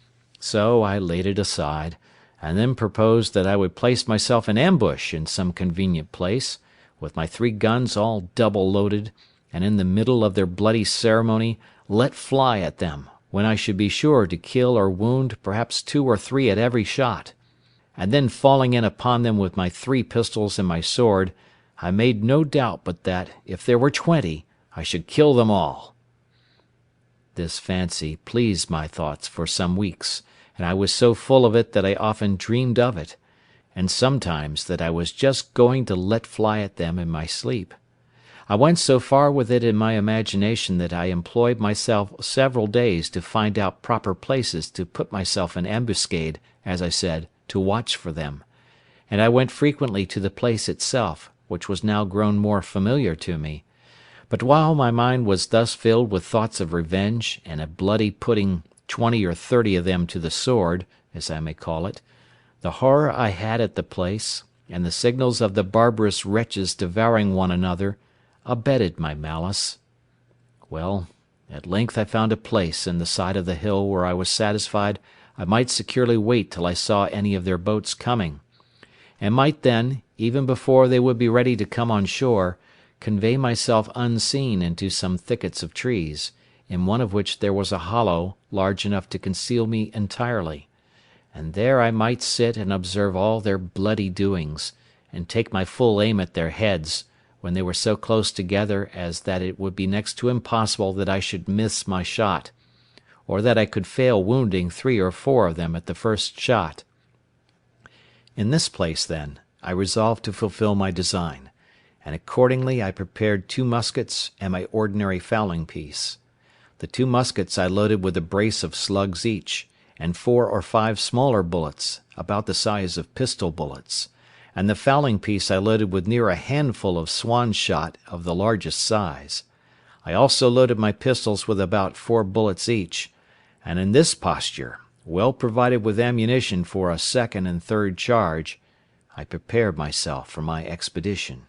So I laid it aside, and then proposed that I would place myself in ambush in some convenient place, with my 3 guns all double loaded, and in the middle of their bloody ceremony let fly at them, when I should be sure to kill or wound perhaps 2 or 3 at every shot; and then falling in upon them with my 3 pistols and my sword, I made no doubt but that, if there were 20, I should kill them all. This fancy pleased my thoughts for some weeks, and I was so full of it that I often dreamed of it, and sometimes that I was just going to let fly at them in my sleep. I went so far with it in my imagination that I employed myself several days to find out proper places to put myself in ambuscade, as I said, to watch for them; and I went frequently to the place itself, which was now grown more familiar to me. But while my mind was thus filled with thoughts of revenge, and of bloody putting 20 or 30 of them to the sword, as I may call it, the horror I had at the place, and the signals of the barbarous wretches devouring one another, abetted my malice. Well, at length I found a place in the side of the hill where I was satisfied I might securely wait till I saw any of their boats coming, and might then, even before they would be ready to come on shore, convey myself unseen into some thickets of trees, in one of which there was a hollow large enough to conceal me entirely, and there I might sit and observe all their bloody doings, and take my full aim at their heads, when they were so close together as that it would be next to impossible that I should miss my shot, or that I could fail wounding 3 or 4 of them at the first shot. In this place, then, I resolved to fulfil my design, and accordingly I prepared 2 muskets and my ordinary fowling piece. The 2 muskets I loaded with a brace of slugs each, and 4 or 5 smaller bullets, about the size of pistol bullets, and the fowling piece I loaded with near a handful of swan shot of the largest size. I also loaded my pistols with about 4 bullets each, and in this posture, well provided with ammunition for a second and third charge, I prepared myself for my expedition.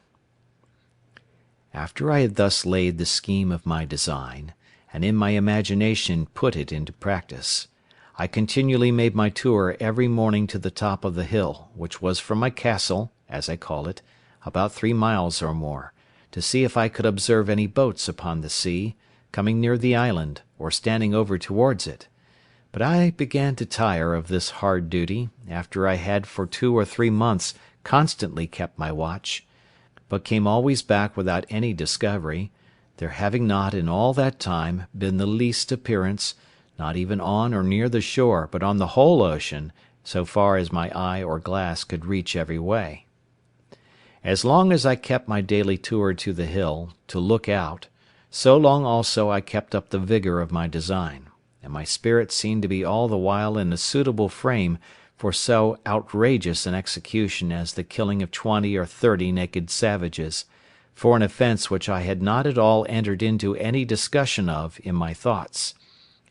After I had thus laid the scheme of my design, and in my imagination put it into practice, I continually made my tour every morning to the top of the hill, which was from my castle, as I call it, about 3 miles or more, to see if I could observe any boats upon the sea, coming near the island, or standing over towards it; but I began to tire of this hard duty, after I had for 2 or 3 months constantly kept my watch, but came always back without any discovery, there having not in all that time been the least appearance, not even on or near the shore, but on the whole ocean, so far as my eye or glass could reach every way. As long as I kept my daily tour to the hill, to look out, so long also I kept up the vigour of my design, and my spirit seemed to be all the while in a suitable frame for so outrageous an execution as the killing of 20 or 30 naked savages, for an offence which I had not at all entered into any discussion of in my thoughts,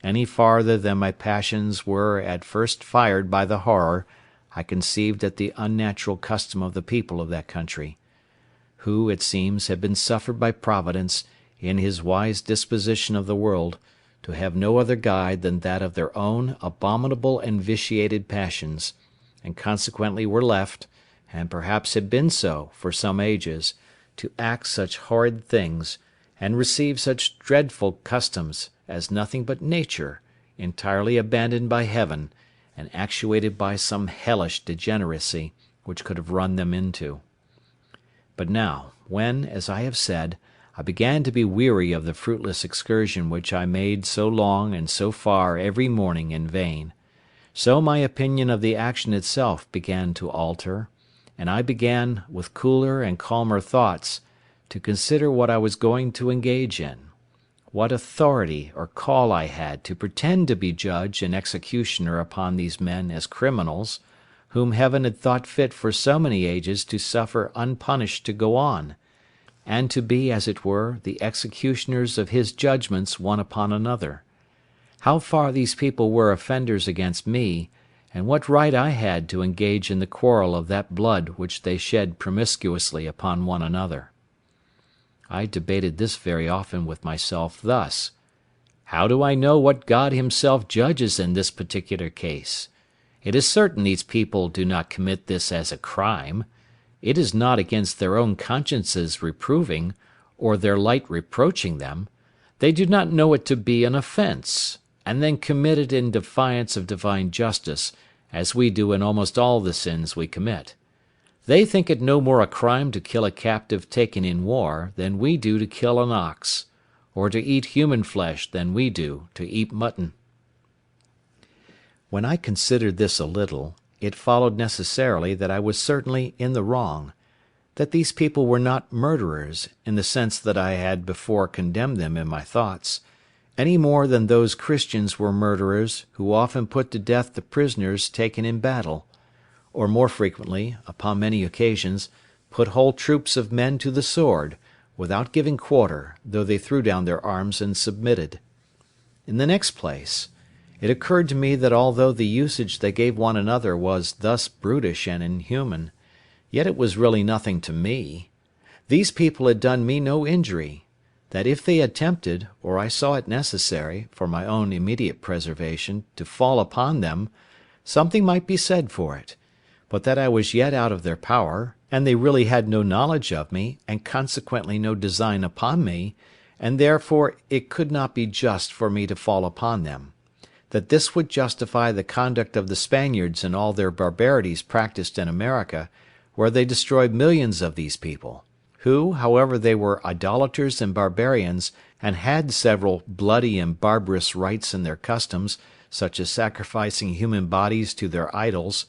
any farther than my passions were at first fired by the horror I conceived at the unnatural custom of the people of that country, who, it seems, had been suffered by Providence, in his wise disposition of the world, to have no other guide than that of their own abominable and vitiated passions, and consequently were left, and perhaps had been so for some ages, to act such horrid things, and receive such dreadful customs, as nothing but nature, entirely abandoned by heaven, and actuated by some hellish degeneracy, which could have run them into. But now, when, as I have said, I began to be weary of the fruitless excursion which I made so long and so far every morning in vain, so my opinion of the action itself began to alter, and I began, with cooler and calmer thoughts, to consider what I was going to engage in, what authority or call I had to pretend to be judge and executioner upon these men as criminals, whom Heaven had thought fit for so many ages to suffer unpunished to go on, and to be, as it were, the executioners of his judgments one upon another; how far these people were offenders against me, and what right I had to engage in the quarrel of that blood which they shed promiscuously upon one another. I debated this very often with myself thus: how do I know what God himself judges in this particular case? It is certain these people do not commit this as a crime. It is not against their own consciences reproving, or their light reproaching them. They do not know it to be an offence, and then commit it in defiance of divine justice, as we do in almost all the sins we commit. They think it no more a crime to kill a captive taken in war than we do to kill an ox, or to eat human flesh than we do to eat mutton. When I considered this a little, it followed necessarily that I was certainly in the wrong, that these people were not murderers, in the sense that I had before condemned them in my thoughts, any more than those Christians were murderers who often put to death the prisoners taken in battle, or more frequently, upon many occasions, put whole troops of men to the sword, without giving quarter, though they threw down their arms and submitted. In the next place, it occurred to me that although the usage they gave one another was thus brutish and inhuman, yet it was really nothing to me. These people had done me no injury; that if they attempted, or I saw it necessary, for my own immediate preservation, to fall upon them, something might be said for it; but that I was yet out of their power, and they really had no knowledge of me, and consequently no design upon me, and therefore it could not be just for me to fall upon them; that this would justify the conduct of the Spaniards in all their barbarities practised in America, where they destroyed millions of these people, who, however they were idolaters and barbarians, and had several bloody and barbarous rites in their customs, such as sacrificing human bodies to their idols,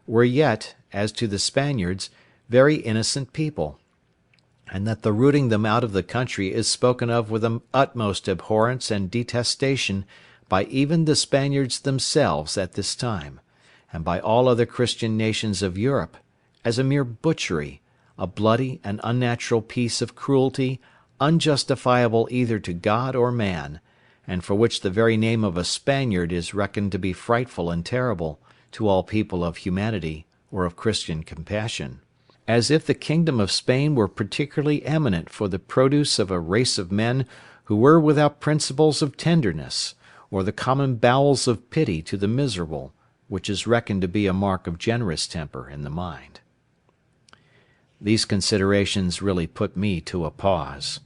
were yet, as to the Spaniards, very innocent people, and that the rooting them out of the country is spoken of with the utmost abhorrence and detestation by even the Spaniards themselves at this time, and by all other Christian nations of Europe, as a mere butchery, a bloody and unnatural piece of cruelty, unjustifiable either to God or man, and for which the very name of a Spaniard is reckoned to be frightful and terrible to all people of humanity or of Christian compassion; as if the kingdom of Spain were particularly eminent for the produce of a race of men who were without principles of tenderness, or the common bowels of pity to the miserable, which is reckoned to be a mark of generous temper in the mind. These considerations really put me to a pause,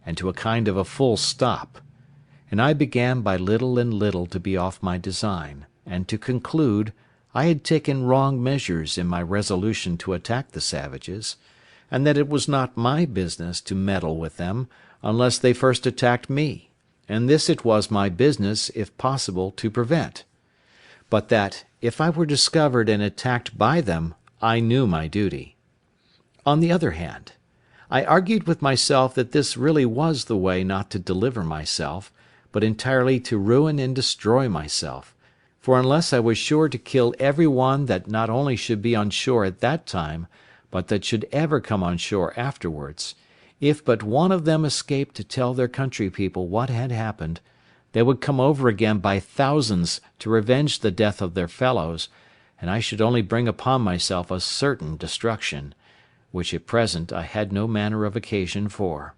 and to a kind of a full stop, and I began by little and little to be off my design, and to conclude I had taken wrong measures in my resolution to attack the savages, and that it was not my business to meddle with them unless they first attacked me, and this it was my business, if possible, to prevent; but that, if I were discovered and attacked by them, I knew my duty. On the other hand, I argued with myself that this really was the way not to deliver myself, but entirely to ruin and destroy myself; for unless I was sure to kill every one that not only should be on shore at that time, but that should ever come on shore afterwards, if but one of them escaped to tell their country people what had happened, they would come over again by thousands to revenge the death of their fellows, and I should only bring upon myself a certain destruction, which at present I had no manner of occasion for.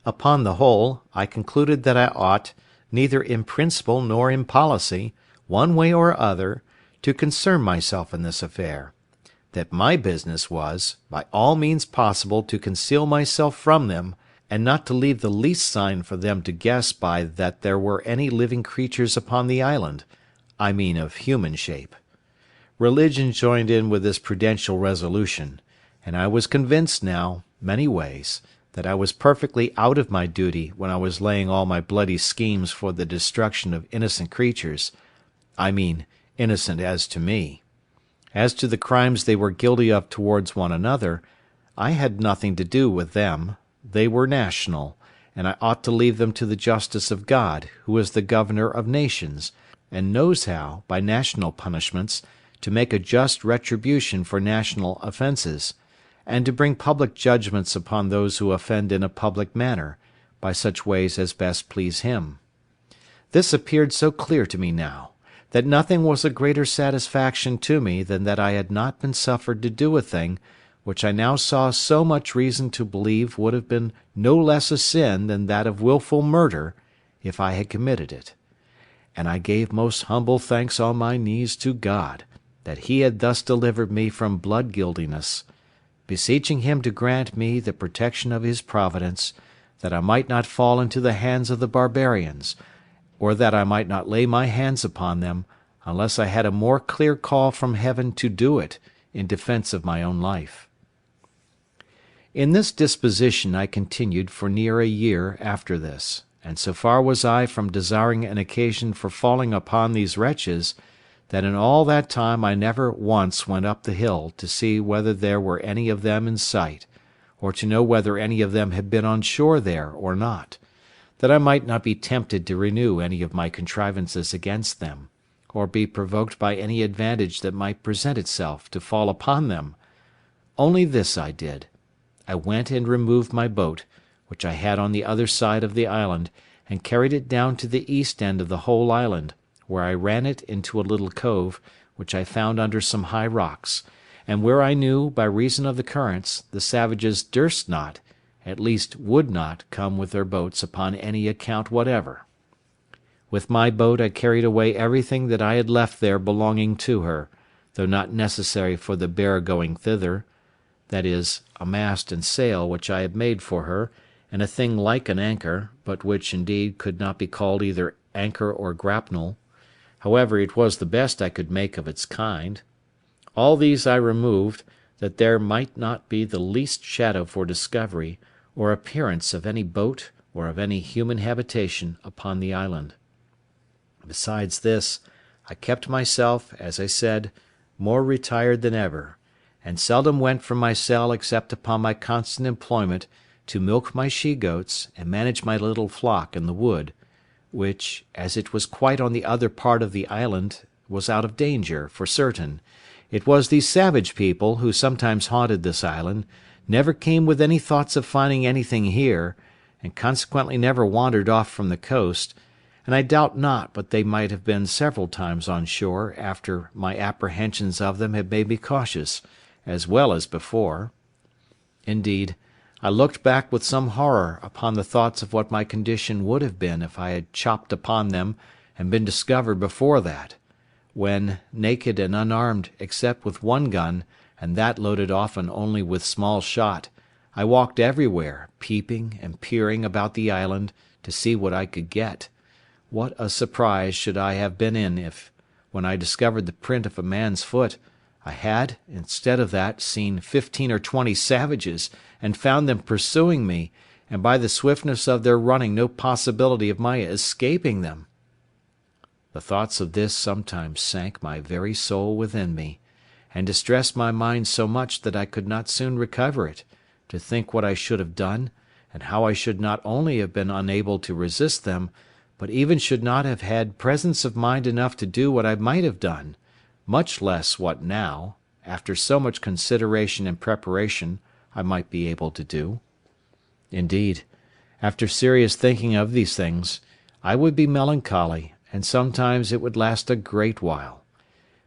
Upon the whole, I concluded that I ought, neither in principle nor in policy, one way or other, to concern myself in this affair; that my business was, by all means possible, to conceal myself from them, and not to leave the least sign for them to guess by that there were any living creatures upon the island, I mean of human shape. Religion joined in with this prudential resolution, and I was convinced now, many ways, that I was perfectly out of my duty when I was laying all my bloody schemes for the destruction of innocent creatures, I mean innocent as to me. As to the crimes they were guilty of towards one another, I had nothing to do with them; they were national, and I ought to leave them to the justice of God, who is the governor of nations, and knows how, by national punishments, to make a just retribution for national offences, and to bring public judgments upon those who offend in a public manner, by such ways as best please Him. This appeared so clear to me now, that nothing was a greater satisfaction to me than that I had not been suffered to do a thing which I now saw so much reason to believe would have been no less a sin than that of wilful murder, if I had committed it; and I gave most humble thanks on my knees to God, that He had thus delivered me from blood guiltiness, beseeching Him to grant me the protection of His providence, that I might not fall into the hands of the barbarians, or that I might not lay my hands upon them, unless I had a more clear call from heaven to do it, in defence of my own life. In this disposition I continued for near a year after this, and so far was I from desiring an occasion for falling upon these wretches, that in all that time I never once went up the hill to see whether there were any of them in sight, or to know whether any of them had been on shore there or not, that I might not be tempted to renew any of my contrivances against them, or be provoked by any advantage that might present itself to fall upon them. Only this I did: I went and removed my boat, which I had on the other side of the island, and carried it down to the east end of the whole island, where I ran it into a little cove, which I found under some high rocks, and where I knew, by reason of the currents, the savages durst not, at least would not, come with their boats upon any account whatever. With my boat I carried away everything that I had left there belonging to her, though not necessary for the bear going thither, viz., a mast and sail which I had made for her, and a thing like an anchor, but which, indeed, could not be called either anchor or grapnel; however, it was the best I could make of its kind. All these I removed, that there might not be the least shadow for discovery, or appearance of any boat or of any human habitation upon the island. Besides this, I kept myself, as I said, more retired than ever, and seldom went from my cell except upon my constant employment to milk my she-goats and manage my little flock in the wood, which, as it was quite on the other part of the island, was out of danger, for certain. It was these savage people, who sometimes haunted this island, never came with any thoughts of finding anything here, and consequently never wandered off from the coast, and I doubt not but they might have been several times on shore after my apprehensions of them had made me cautious, as well as before. Indeed, I looked back with some horror upon the thoughts of what my condition would have been if I had chopped upon them and been discovered before that, when, naked and unarmed except with one gun, and that loaded often only with small shot, I walked everywhere, peeping and peering about the island to see what I could get. What a surprise should I have been in if, when I discovered the print of a man's foot, I had, instead of that, seen 15 or 20 savages, and found them pursuing me, and by the swiftness of their running no possibility of my escaping them. The thoughts of this sometimes sank my very soul within me, and distressed my mind so much that I could not soon recover it, to think what I should have done, and how I should not only have been unable to resist them, but even should not have had presence of mind enough to do what I might have done, much less what now, after so much consideration and preparation, I might be able to do. Indeed, after serious thinking of these things, I would be melancholy, and sometimes it would last a great while.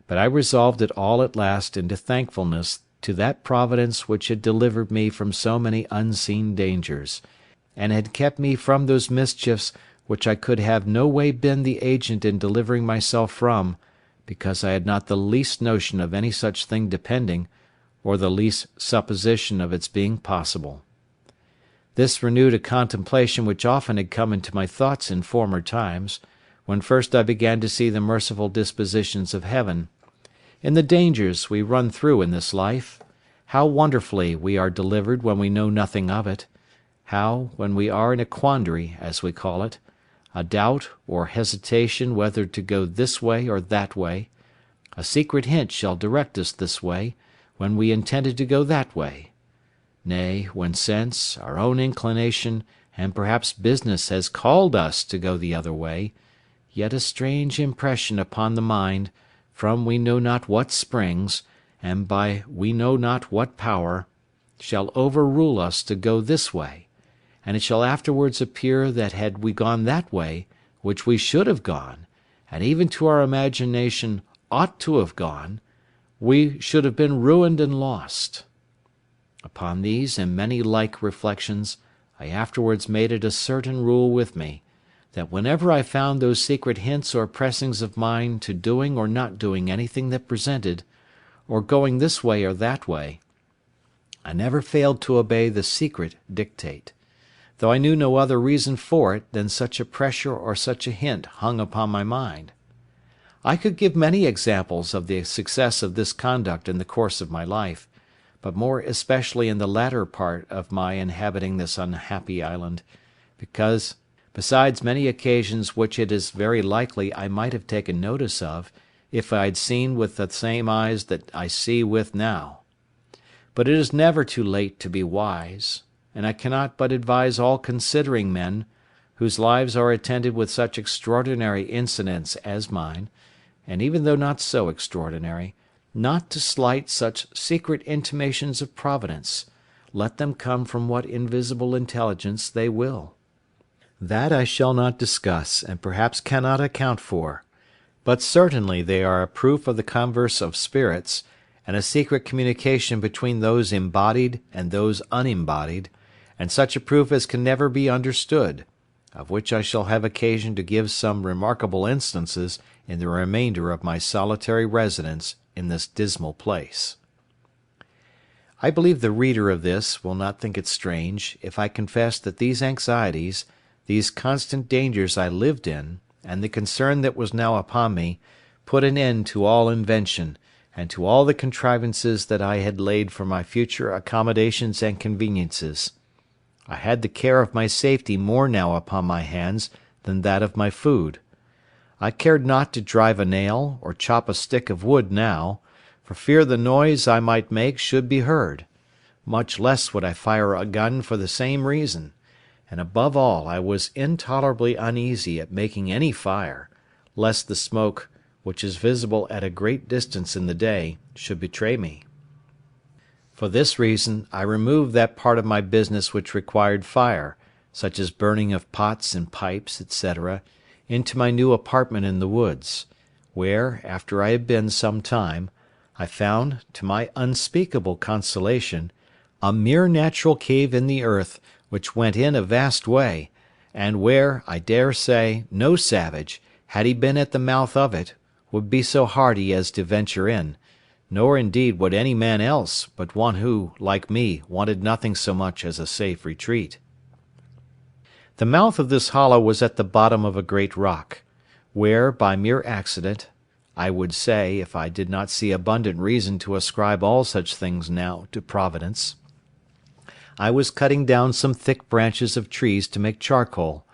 But I resolved it all at last into thankfulness to that Providence which had delivered me from so many unseen dangers, and had kept me from those mischiefs which I could have no way been the agent in delivering myself from, because I had not the least notion of any such thing depending, or the least supposition of its being possible. This renewed a contemplation which often had come into my thoughts in former times, when first I began to see the merciful dispositions of Heaven, in the dangers we run through in this life, how wonderfully we are delivered when we know nothing of it, how, when we are in a quandary, as we call it, a doubt or hesitation whether to go this way or that way, a secret hint shall direct us this way, when we intended to go that way. Nay, when sense, our own inclination, and perhaps business has called us to go the other way, yet a strange impression upon the mind, from we know not what springs, and by we know not what power, shall overrule us to go this way, and it shall afterwards appear that had we gone that way, which we should have gone, and even to our imagination ought to have gone, we should have been ruined and lost. Upon these and many like reflections, I afterwards made it a certain rule with me, that whenever I found those secret hints or pressings of mine to doing or not doing anything that presented, or going this way or that way, I never failed to obey the secret dictate, though I knew no other reason for it than such a pressure or such a hint hung upon my mind. I could give many examples of the success of this conduct in the course of my life, but more especially in the latter part of my inhabiting this unhappy island, because, besides many occasions which it is very likely I might have taken notice of, if I had seen with the same eyes that I see with now. But it is never too late to be wise, and I cannot but advise all considering men, whose lives are attended with such extraordinary incidents as mine, and even though not so extraordinary, not to slight such secret intimations of Providence, let them come from what invisible intelligence they will. That I shall not discuss, and perhaps cannot account for, but certainly they are a proof of the converse of spirits, and a secret communication between those embodied and those unembodied, and such a proof as can never be understood, of which I shall have occasion to give some remarkable instances in the remainder of my solitary residence in this dismal place. I believe the reader of this will not think it strange if I confess that these anxieties, these constant dangers I lived in, and the concern that was now upon me, put an end to all invention, and to all the contrivances that I had laid for my future accommodations and conveniences. I had the care of my safety more now upon my hands than that of my food. I cared not to drive a nail, or chop a stick of wood now, for fear the noise I might make should be heard; much less would I fire a gun for the same reason; and above all I was intolerably uneasy at making any fire, lest the smoke, which is visible at a great distance in the day, should betray me. For this reason I removed that part of my business which required fire, such as burning of pots and pipes, etc., into my new apartment in the woods, where, after I had been some time, I found, to my unspeakable consolation, a mere natural cave in the earth, which went in a vast way, and where, I dare say, no savage, had he been at the mouth of it, would be so hardy as to venture in, nor indeed would any man else, but one who, like me, wanted nothing so much as a safe retreat. The mouth of this hollow was at the bottom of a great rock, where, by mere accident, I would say, if I did not see abundant reason to ascribe all such things now to Providence, I was cutting down some thick branches of trees to make charcoal;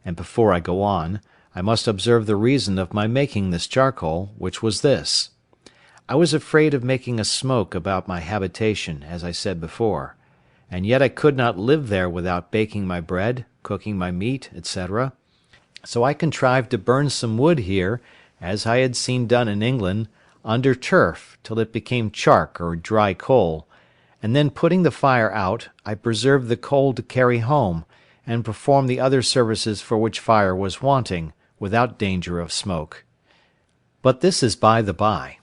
and before I go on, I must observe the reason of my making this charcoal, which was this. I was afraid of making a smoke about my habitation, as I said before, and yet I could not live there without baking my bread, cooking my meat, etc. So I contrived to burn some wood here, as I had seen done in England, under turf, till it became chark or dry coal, and then putting the fire out, I preserved the coal to carry home, and perform the other services for which fire was wanting, without danger of smoke. But this is by the by.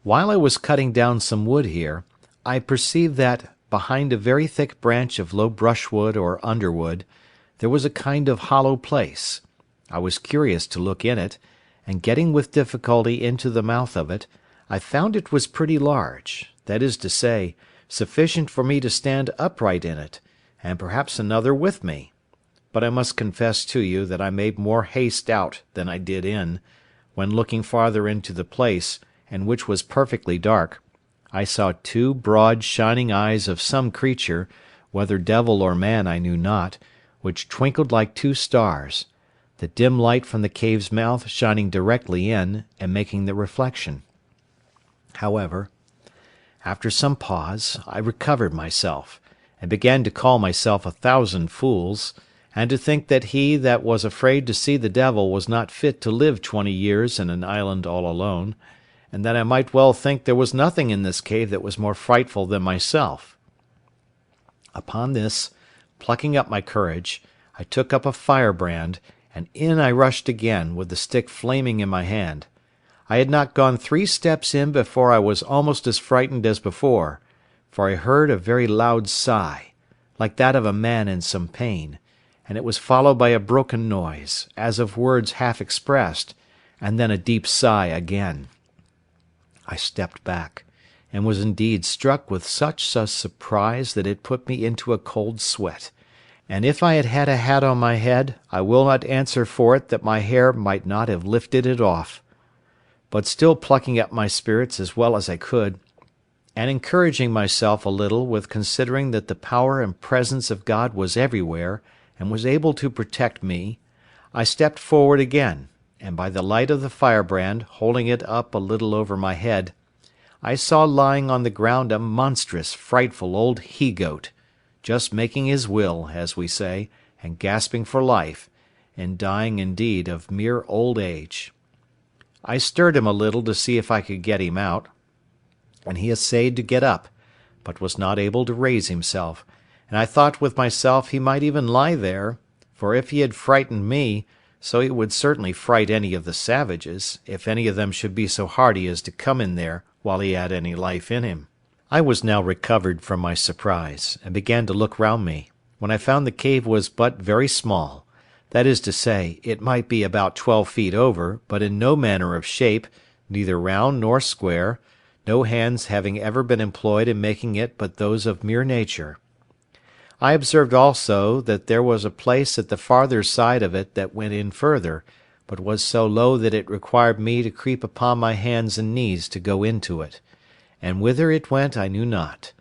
While I was cutting down some wood here, I perceived that, behind a very thick branch of low brushwood or underwood, there was a kind of hollow place. I was curious to look in it, and getting with difficulty into the mouth of it, I found it was pretty large, that is to say, sufficient for me to stand upright in it, and perhaps another with me. But I must confess to you that I made more haste out than I did in, when looking farther into the place, and which was perfectly dark, I saw two broad shining eyes of some creature, whether devil or man I knew not, which twinkled like two stars, the dim light from the cave's mouth shining directly in, and making the reflection. However, after some pause, I recovered myself, and began to call myself 1,000 fools, and to think that he that was afraid to see the devil was not fit to live 20 years in an island all alone, and that I might well think there was nothing in this cave that was more frightful than myself. Upon this, plucking up my courage, I took up a firebrand, and in I rushed again, with the stick flaming in my hand. I had not gone 3 steps in before I was almost as frightened as before, for I heard a very loud sigh, like that of a man in some pain, and it was followed by a broken noise, as of words half expressed, and then a deep sigh again. I stepped back, and was indeed struck with such a surprise that it put me into a cold sweat, and if I had had a hat on my head, I will not answer for it that my hair might not have lifted it off. But still plucking up my spirits as well as I could, and encouraging myself a little with considering that the power and presence of God was everywhere, and was able to protect me, I stepped forward again, and by the light of the firebrand, holding it up a little over my head, I saw lying on the ground a monstrous, frightful old he-goat, just making his will, as we say, and gasping for life, and dying indeed of mere old age. I stirred him a little to see if I could get him out, and he essayed to get up, but was not able to raise himself, and I thought with myself he might even lie there, for if he had frightened me, so he would certainly fright any of the savages, if any of them should be so hardy as to come in there while he had any life in him. I was now recovered from my surprise, and began to look round me, when I found the cave was but very small, that is to say, it might be about 12 feet over, but in no manner of shape, neither round nor square, no hands having ever been employed in making it but those of mere nature. I observed also that there was a place at the farther side of it that went in further, but was so low that it required me to creep upon my hands and knees to go into it, and whither it went I knew not.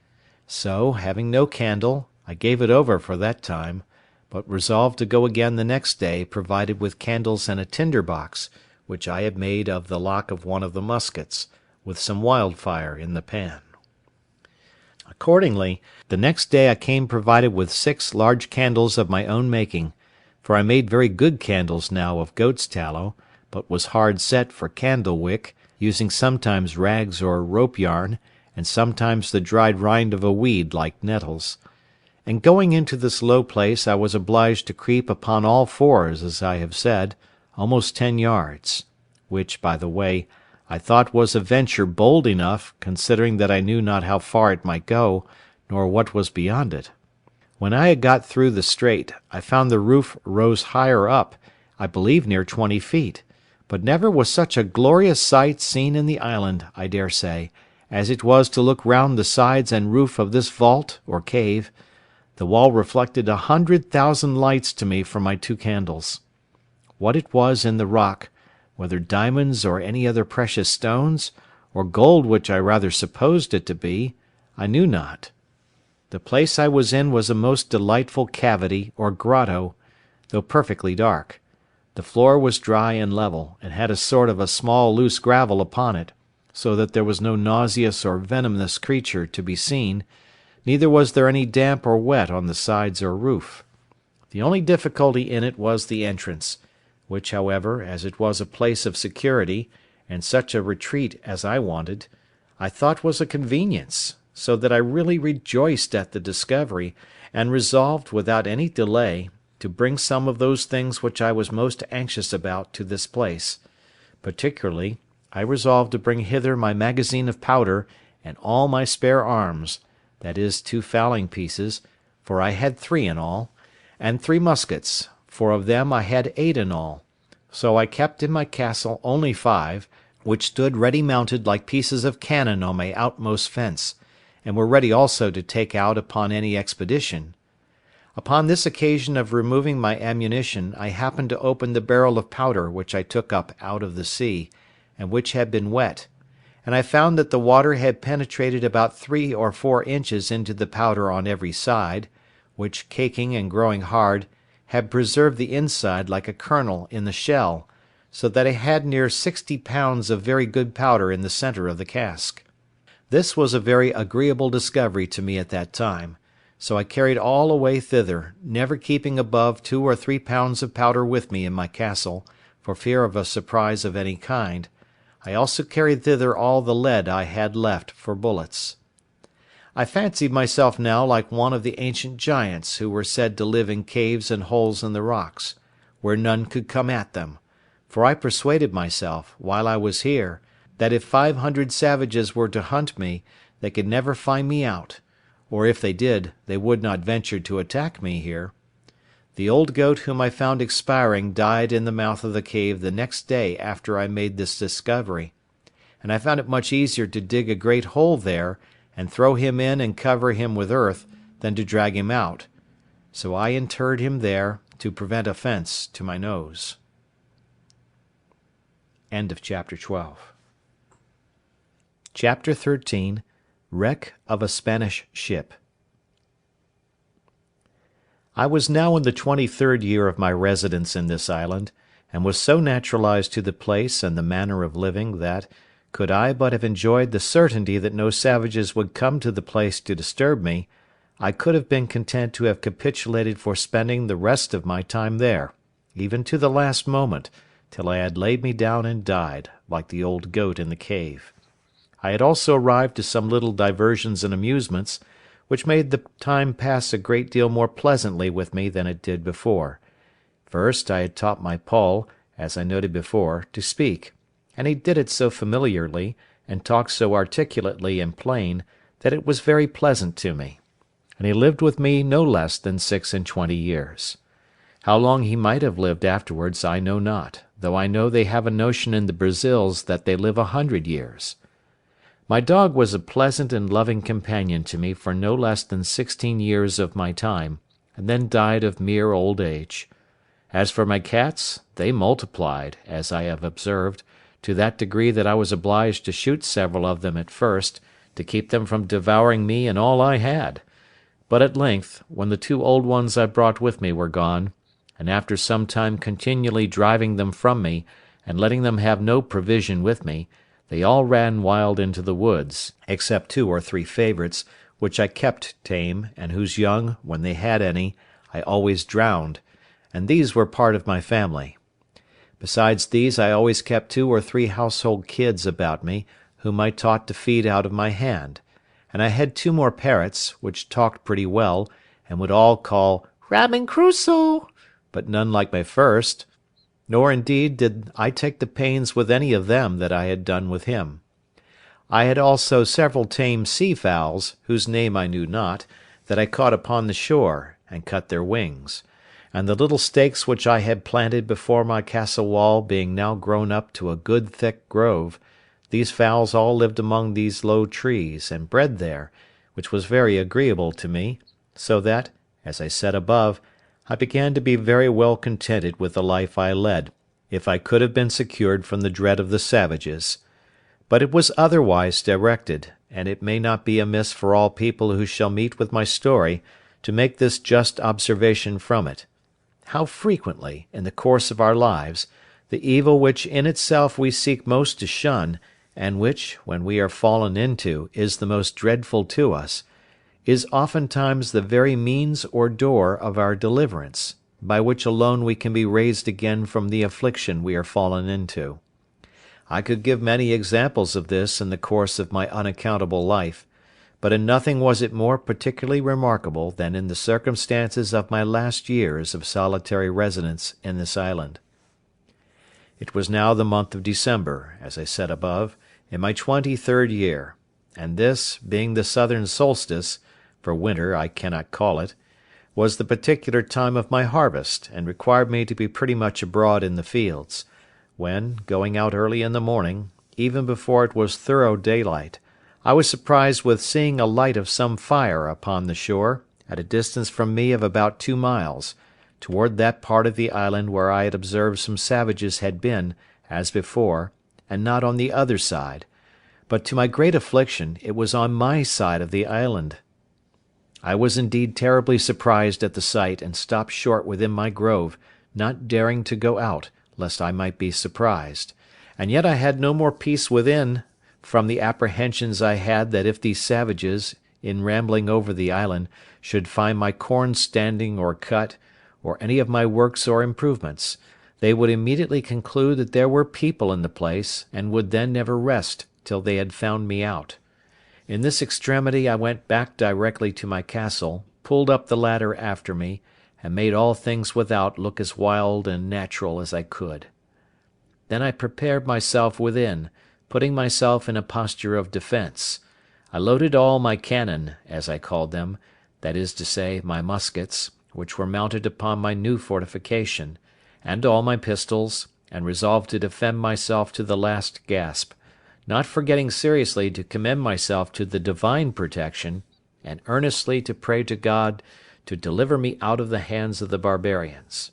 So, having no candle, I gave it over for that time, but resolved to go again the next day provided with candles and a tinder box, which I had made of the lock of one of the muskets, with some wildfire in the pan. Accordingly, the next day I came provided with 6 large candles of my own making, for I made very good candles now of goat's tallow, but was hard set for candle wick, using sometimes rags or rope yarn, and sometimes the dried rind of a weed like nettles. And going into this low place I was obliged to creep upon all fours, as I have said, almost 10 yards, which, by the way, I thought was a venture bold enough, considering that I knew not how far it might go, nor what was beyond it. When I had got through the strait, I found the roof rose higher up, I believe near 20 feet, but never was such a glorious sight seen in the island, I dare say, as it was to look round the sides and roof of this vault, or cave. The wall reflected 100,000 lights to me from my 2 candles. What it was in the rock, whether diamonds or any other precious stones, or gold which I rather supposed it to be, I knew not. The place I was in was a most delightful cavity or grotto, though perfectly dark. The floor was dry and level, and had a sort of a small loose gravel upon it, so that there was no nauseous or venomous creature to be seen, neither was there any damp or wet on the sides or roof. The only difficulty in it was the entrance, which, however, as it was a place of security, and such a retreat as I wanted, I thought was a convenience, so that I really rejoiced at the discovery, and resolved, without any delay, to bring some of those things which I was most anxious about to this place. Particularly, I resolved to bring hither my magazine of powder and all my spare arms, that is, 2 fowling pieces, for I had 3 in all, and 3 muskets, for of them I had 8 in all. So I kept in my castle only 5, which stood ready mounted like pieces of cannon on my outmost fence, and were ready also to take out upon any expedition. Upon this occasion of removing my ammunition, I happened to open the barrel of powder which I took up out of the sea, and which had been wet, and I found that the water had penetrated about 3 or 4 inches into the powder on every side, which, caking and growing hard, had preserved the inside like a kernel in the shell, so that I had near 60 pounds of very good powder in the centre of the cask. This was a very agreeable discovery to me at that time, so I carried all away thither, never keeping above 2 or 3 pounds of powder with me in my castle, for fear of a surprise of any kind. I also carried thither all the lead I had left for bullets. I fancied myself now like one of the ancient giants who were said to live in caves and holes in the rocks, where none could come at them, for I persuaded myself, while I was here, that if 500 savages were to hunt me, they could never find me out, or if they did, they would not venture to attack me here. The old goat whom I found expiring died in the mouth of the cave the next day after I made this discovery, and I found it much easier to dig a great hole there, and throw him in and cover him with earth, than to drag him out. So I interred him there, to prevent offence to my nose. End of Chapter 12. Chapter 13. Wreck of a Spanish Ship. I was now in the 23rd year of my residence in this island, and was so naturalized to the place and the manner of living that, could I but have enjoyed the certainty that no savages would come to the place to disturb me, I could have been content to have capitulated for spending the rest of my time there, even to the last moment, till I had laid me down and died, like the old goat in the cave. I had also arrived to some little diversions and amusements, which made the time pass a great deal more pleasantly with me than it did before. First, I had taught my Paul, as I noted before, to speak, and he did it so familiarly, and talked so articulately and plain, that it was very pleasant to me, and he lived with me no less than 26 years. How long he might have lived afterwards I know not, though I know they have a notion in the Brazils that they live 100 years. My dog was a pleasant and loving companion to me for no less than 16 years of my time, and then died of mere old age. As for my cats, they multiplied, as I have observed, to that degree that I was obliged to shoot several of them at first, to keep them from devouring me and all I had; but at length, when the 2 old ones I brought with me were gone, and after some time continually driving them from me, and letting them have no provision with me, they all ran wild into the woods, except 2 or 3 favourites, which I kept tame, and whose young, when they had any, I always drowned, and these were part of my family. Besides these I always kept 2 or 3 household kids about me, whom I taught to feed out of my hand, and I had 2 more parrots, which talked pretty well, and would all call "Robinson Crusoe," but none like my first, nor indeed did I take the pains with any of them that I had done with him. I had also several tame sea fowls, whose name I knew not, that I caught upon the shore, and cut their wings; and the little stakes which I had planted before my castle wall being now grown up to a good thick grove, these fowls all lived among these low trees, and bred there, which was very agreeable to me, so that, as I said above, I began to be very well contented with the life I led, if I could have been secured from the dread of the savages. But it was otherwise directed, and it may not be amiss for all people who shall meet with my story to make this just observation from it: how frequently, in the course of our lives, the evil which in itself we seek most to shun, and which, when we are fallen into, is the most dreadful to us, is oftentimes the very means or door of our deliverance, by which alone we can be raised again from the affliction we are fallen into. I could give many examples of this in the course of my unaccountable life, but in nothing was it more particularly remarkable than in the circumstances of my last years of solitary residence in this island. It was now the month of December, as I said above, in my 23rd year, and this, being the southern solstice, for winter I cannot call it, was the particular time of my harvest, and required me to be pretty much abroad in the fields, when, going out early in the morning, even before it was thorough daylight, I was surprised with seeing a light of some fire upon the shore, at a distance from me of about 2 miles, toward that part of the island where I had observed some savages had been, as before, and not on the other side, but to my great affliction it was on my side of the island. I was indeed terribly surprised at the sight, and stopped short within my grove, not daring to go out, lest I might be surprised; and yet I had no more peace within, from the apprehensions I had that if these savages, in rambling over the island, should find my corn standing or cut, or any of my works or improvements, they would immediately conclude that there were people in the place, and would then never rest till they had found me out. In this extremity I went back directly to my castle, pulled up the ladder after me, and made all things without look as wild and natural as I could. Then I prepared myself within, putting myself in a posture of defence. I loaded all my cannon, as I called them, that is to say, my muskets, which were mounted upon my new fortification, and all my pistols, and resolved to defend myself to the last gasp, not forgetting seriously to commend myself to the divine protection, and earnestly to pray to God to deliver me out of the hands of the barbarians.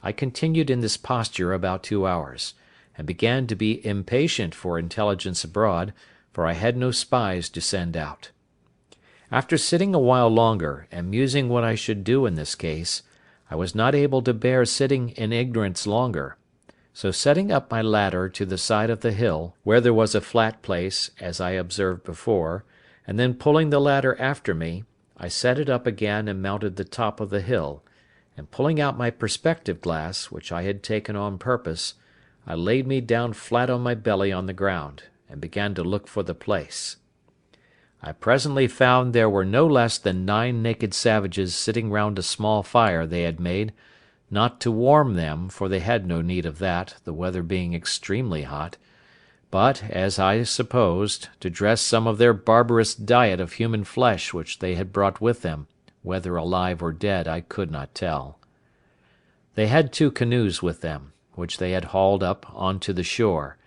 I continued in this posture about 2 hours, and began to be impatient for intelligence abroad, for I had no spies to send out. After sitting a while longer, and musing what I should do in this case, I was not able to bear sitting in ignorance longer; so setting up my ladder to the side of the hill, where there was a flat place, as I observed before, and then pulling the ladder after me, I set it up again and mounted the top of the hill, and pulling out my perspective glass, which I had taken on purpose, I laid me down flat on my belly on the ground, and began to look for the place. I presently found there were no less than 9 naked savages sitting round a small fire they had made, not to warm them, for they had no need of that, the weather being extremely hot, but, as I supposed, to dress some of their barbarous diet of human flesh which they had brought with them, whether alive or dead I could not tell. They had 2 canoes with them, which they had hauled up on to the shore,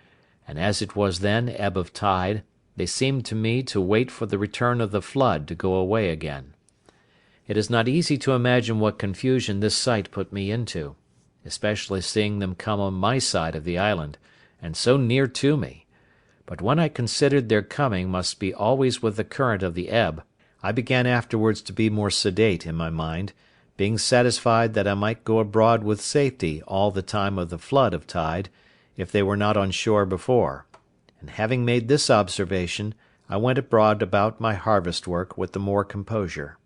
and as it was then ebb of tide, they seemed to me to wait for the return of the flood to go away again. It is not easy to imagine what confusion this sight put me into, especially seeing them come on my side of the island, and so near to me; but when I considered their coming must be always with the current of the ebb, I began afterwards to be more sedate in my mind, being satisfied that I might go abroad with safety all the time of the flood of tide, if they were not on shore before; and having made this observation, I went abroad about my harvest work with the more composure.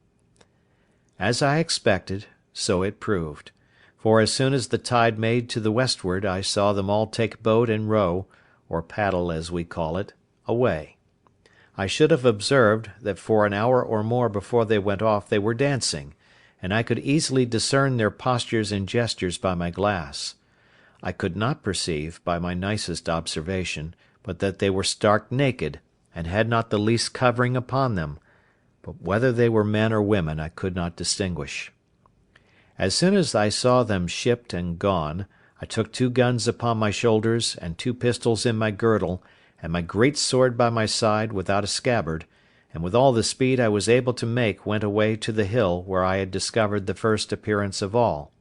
As I expected, so it proved; for as soon as the tide made to the westward I saw them all take boat and row, or paddle as we call it, away. I should have observed, that for an hour or more before they went off they were dancing, and I could easily discern their postures and gestures by my glass. I could not perceive, by my nicest observation, but that they were stark naked, and had not the least covering upon them, but whether they were men or women I could not distinguish. As soon as I saw them shipped and gone, I took 2 guns upon my shoulders, and 2 pistols in my girdle, and my great sword by my side without a scabbard, and with all the speed I was able to make went away to the hill where I had discovered the first appearance of all;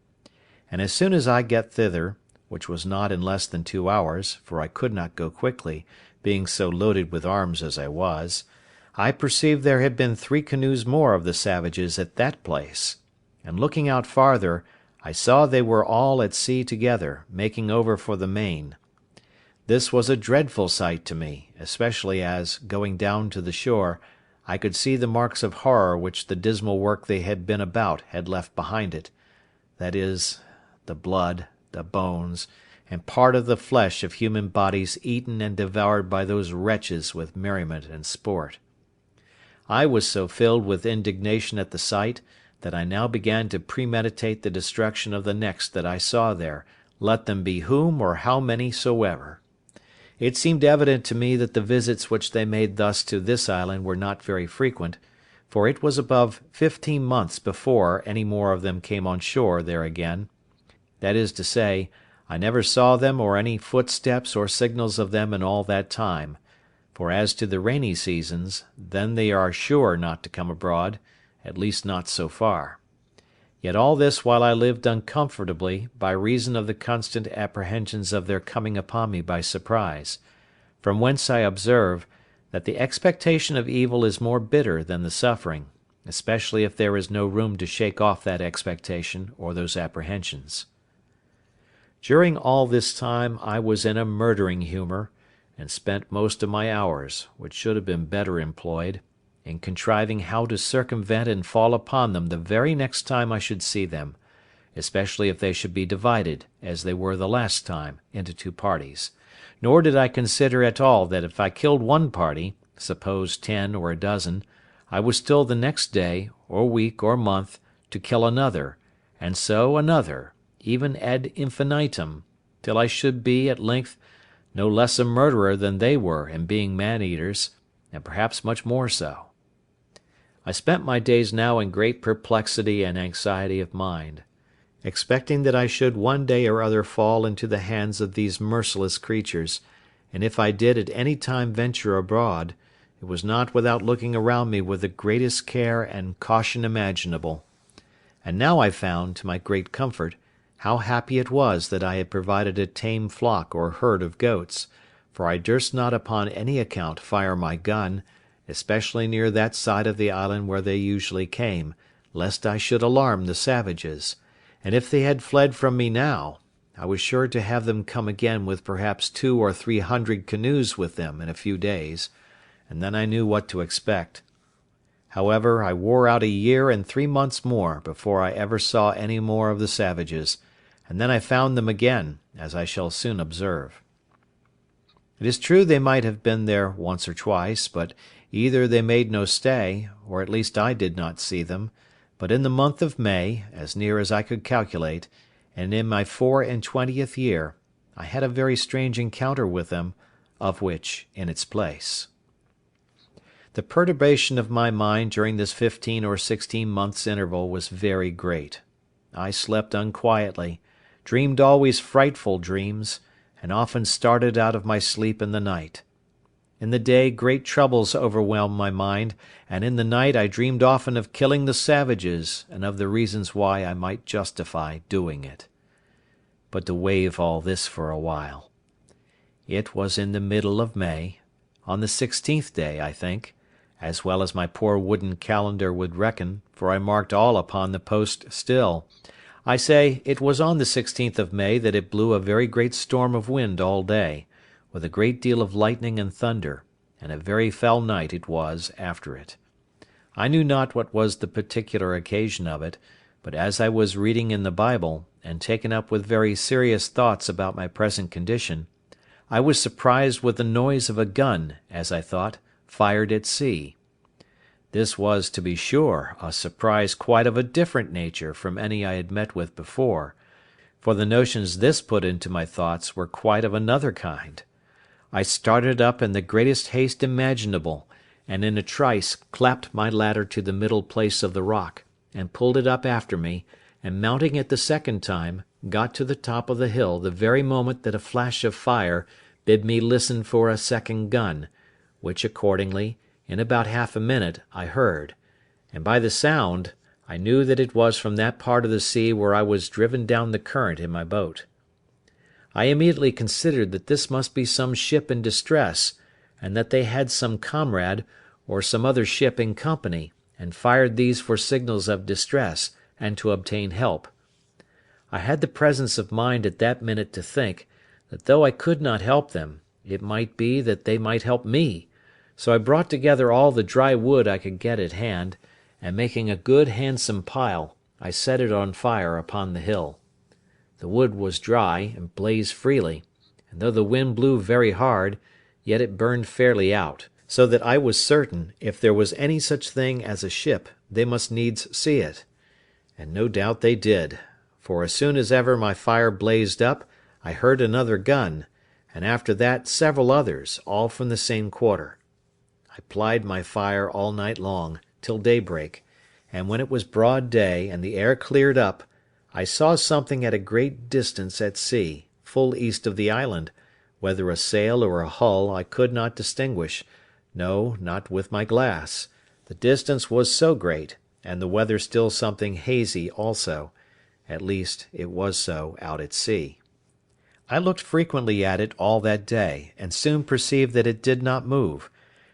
and as soon as I got thither, which was not in less than 2 hours, for I could not go quickly, being so loaded with arms as I was, I perceived there had been 3 canoes more of the savages at that place; and looking out farther, I saw they were all at sea together, making over for the main. This was a dreadful sight to me, especially as, going down to the shore, I could see the marks of horror which the dismal work they had been about had left behind it, that is, the blood, the bones, and part of the flesh of human bodies eaten and devoured by those wretches with merriment and sport. I was so filled with indignation at the sight, that I now began to premeditate the destruction of the next that I saw there, let them be whom or how many soever. It seemed evident to me that the visits which they made thus to this island were not very frequent, for it was above 15 months before any more of them came on shore there again. That is to say, I never saw them or any footsteps or signals of them in all that time; for as to the rainy seasons, then they are sure not to come abroad, at least not so far. Yet all this while I lived uncomfortably by reason of the constant apprehensions of their coming upon me by surprise; from whence I observe, that the expectation of evil is more bitter than the suffering, especially if there is no room to shake off that expectation or those apprehensions. During all this time I was in a murdering humour, and spent most of my hours, which should have been better employed, in contriving how to circumvent and fall upon them the very next time I should see them, especially if they should be divided, as they were the last time, into two parties; nor did I consider at all that if I killed one party, suppose 10 or a dozen, I was still the next day, or week, or month, to kill another, and so another, even ad infinitum, till I should be, at length, no less a murderer than they were in being man-eaters, and perhaps much more so. I spent my days now in great perplexity and anxiety of mind, expecting that I should one day or other fall into the hands of these merciless creatures, and if I did at any time venture abroad, it was not without looking around me with the greatest care and caution imaginable. And now I found, to my great comfort, how happy it was that I had provided a tame flock or herd of goats, for I durst not upon any account fire my gun, especially near that side of the island where they usually came, lest I should alarm the savages; and if they had fled from me now, I was sure to have them come again with perhaps 200 or 300 canoes with them in a few days, and then I knew what to expect. However, I wore out a year and 3 months more before I ever saw any more of the savages, and then I found them again, as I shall soon observe. It is true they might have been there once or twice, but either they made no stay, or at least I did not see them; but in the month of May, as near as I could calculate, and in my 24th year, I had a very strange encounter with them, of which in its place. The perturbation of my mind during this 15 or 16 months' interval was very great. I slept unquietly, dreamed always frightful dreams, and often started out of my sleep in the night. In the day great troubles overwhelmed my mind, and in the night I dreamed often of killing the savages, and of the reasons why I might justify doing it. But to waive all this for a while. It was in the middle of May, on the 16th day, I think, as well as my poor wooden calendar would reckon, for I marked all upon the post still. I say, it was on the 16th of May that it blew a very great storm of wind all day, with a great deal of lightning and thunder, and a very foul night it was after it. I knew not what was the particular occasion of it, but as I was reading in the Bible, and taken up with very serious thoughts about my present condition, I was surprised with the noise of a gun, as I thought, fired at sea. This was, to be sure, a surprise quite of a different nature from any I had met with before, for the notions this put into my thoughts were quite of another kind. I started up in the greatest haste imaginable, and in a trice clapped my ladder to the middle place of the rock, and pulled it up after me, and mounting it the second time, got to the top of the hill the very moment that a flash of fire bid me listen for a second gun, which accordingly, in about half a minute, I heard, and by the sound I knew that it was from that part of the sea where I was driven down the current in my boat. I immediately considered that this must be some ship in distress, and that they had some comrade, or some other ship in company, and fired these for signals of distress, and to obtain help. I had the presence of mind at that minute to think, that though I could not help them, it might be that they might help me. So I brought together all the dry wood I could get at hand, and making a good handsome pile, I set it on fire upon the hill. The wood was dry, and blazed freely, and though the wind blew very hard, yet it burned fairly out, so that I was certain, if there was any such thing as a ship, they must needs see it. And no doubt they did, for as soon as ever my fire blazed up, I heard another gun, and after that several others, all from the same quarter. I plied my fire all night long, till daybreak, and when it was broad day, and the air cleared up, I saw something at a great distance at sea, full east of the island, whether a sail or a hull I could not distinguish, no, not with my glass, the distance was so great, and the weather still something hazy also, at least it was so out at sea. I looked frequently at it all that day, and soon perceived that it did not move,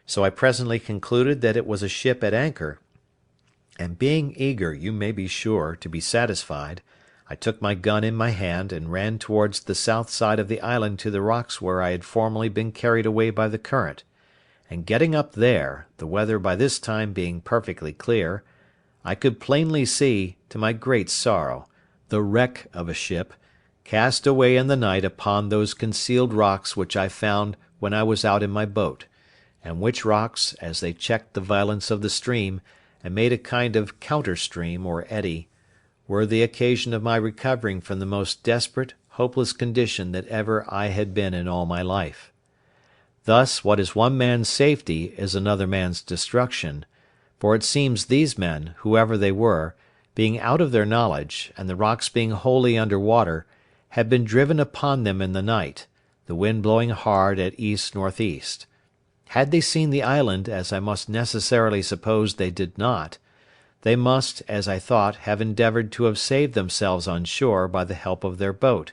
so I presently concluded that it was a ship at anchor, and being eager, you may be sure, to be satisfied, I took my gun in my hand, and ran towards the south side of the island to the rocks where I had formerly been carried away by the current, and getting up there, the weather by this time being perfectly clear, I could plainly see, to my great sorrow, the wreck of a ship, cast away in the night upon those concealed rocks which I found when I was out in my boat, and which rocks, as they checked the violence of the stream, and made a kind of counter-stream or eddy, were the occasion of my recovering from the most desperate, hopeless condition that ever I had been in all my life. Thus, what is one man's safety is another man's destruction, for it seems these men, whoever they were, being out of their knowledge, and the rocks being wholly under water, had been driven upon them in the night, the wind blowing hard at east-north-east. Had they seen the island, as I must necessarily suppose they did not, they must, as I thought, have endeavoured to have saved themselves on shore by the help of their boat;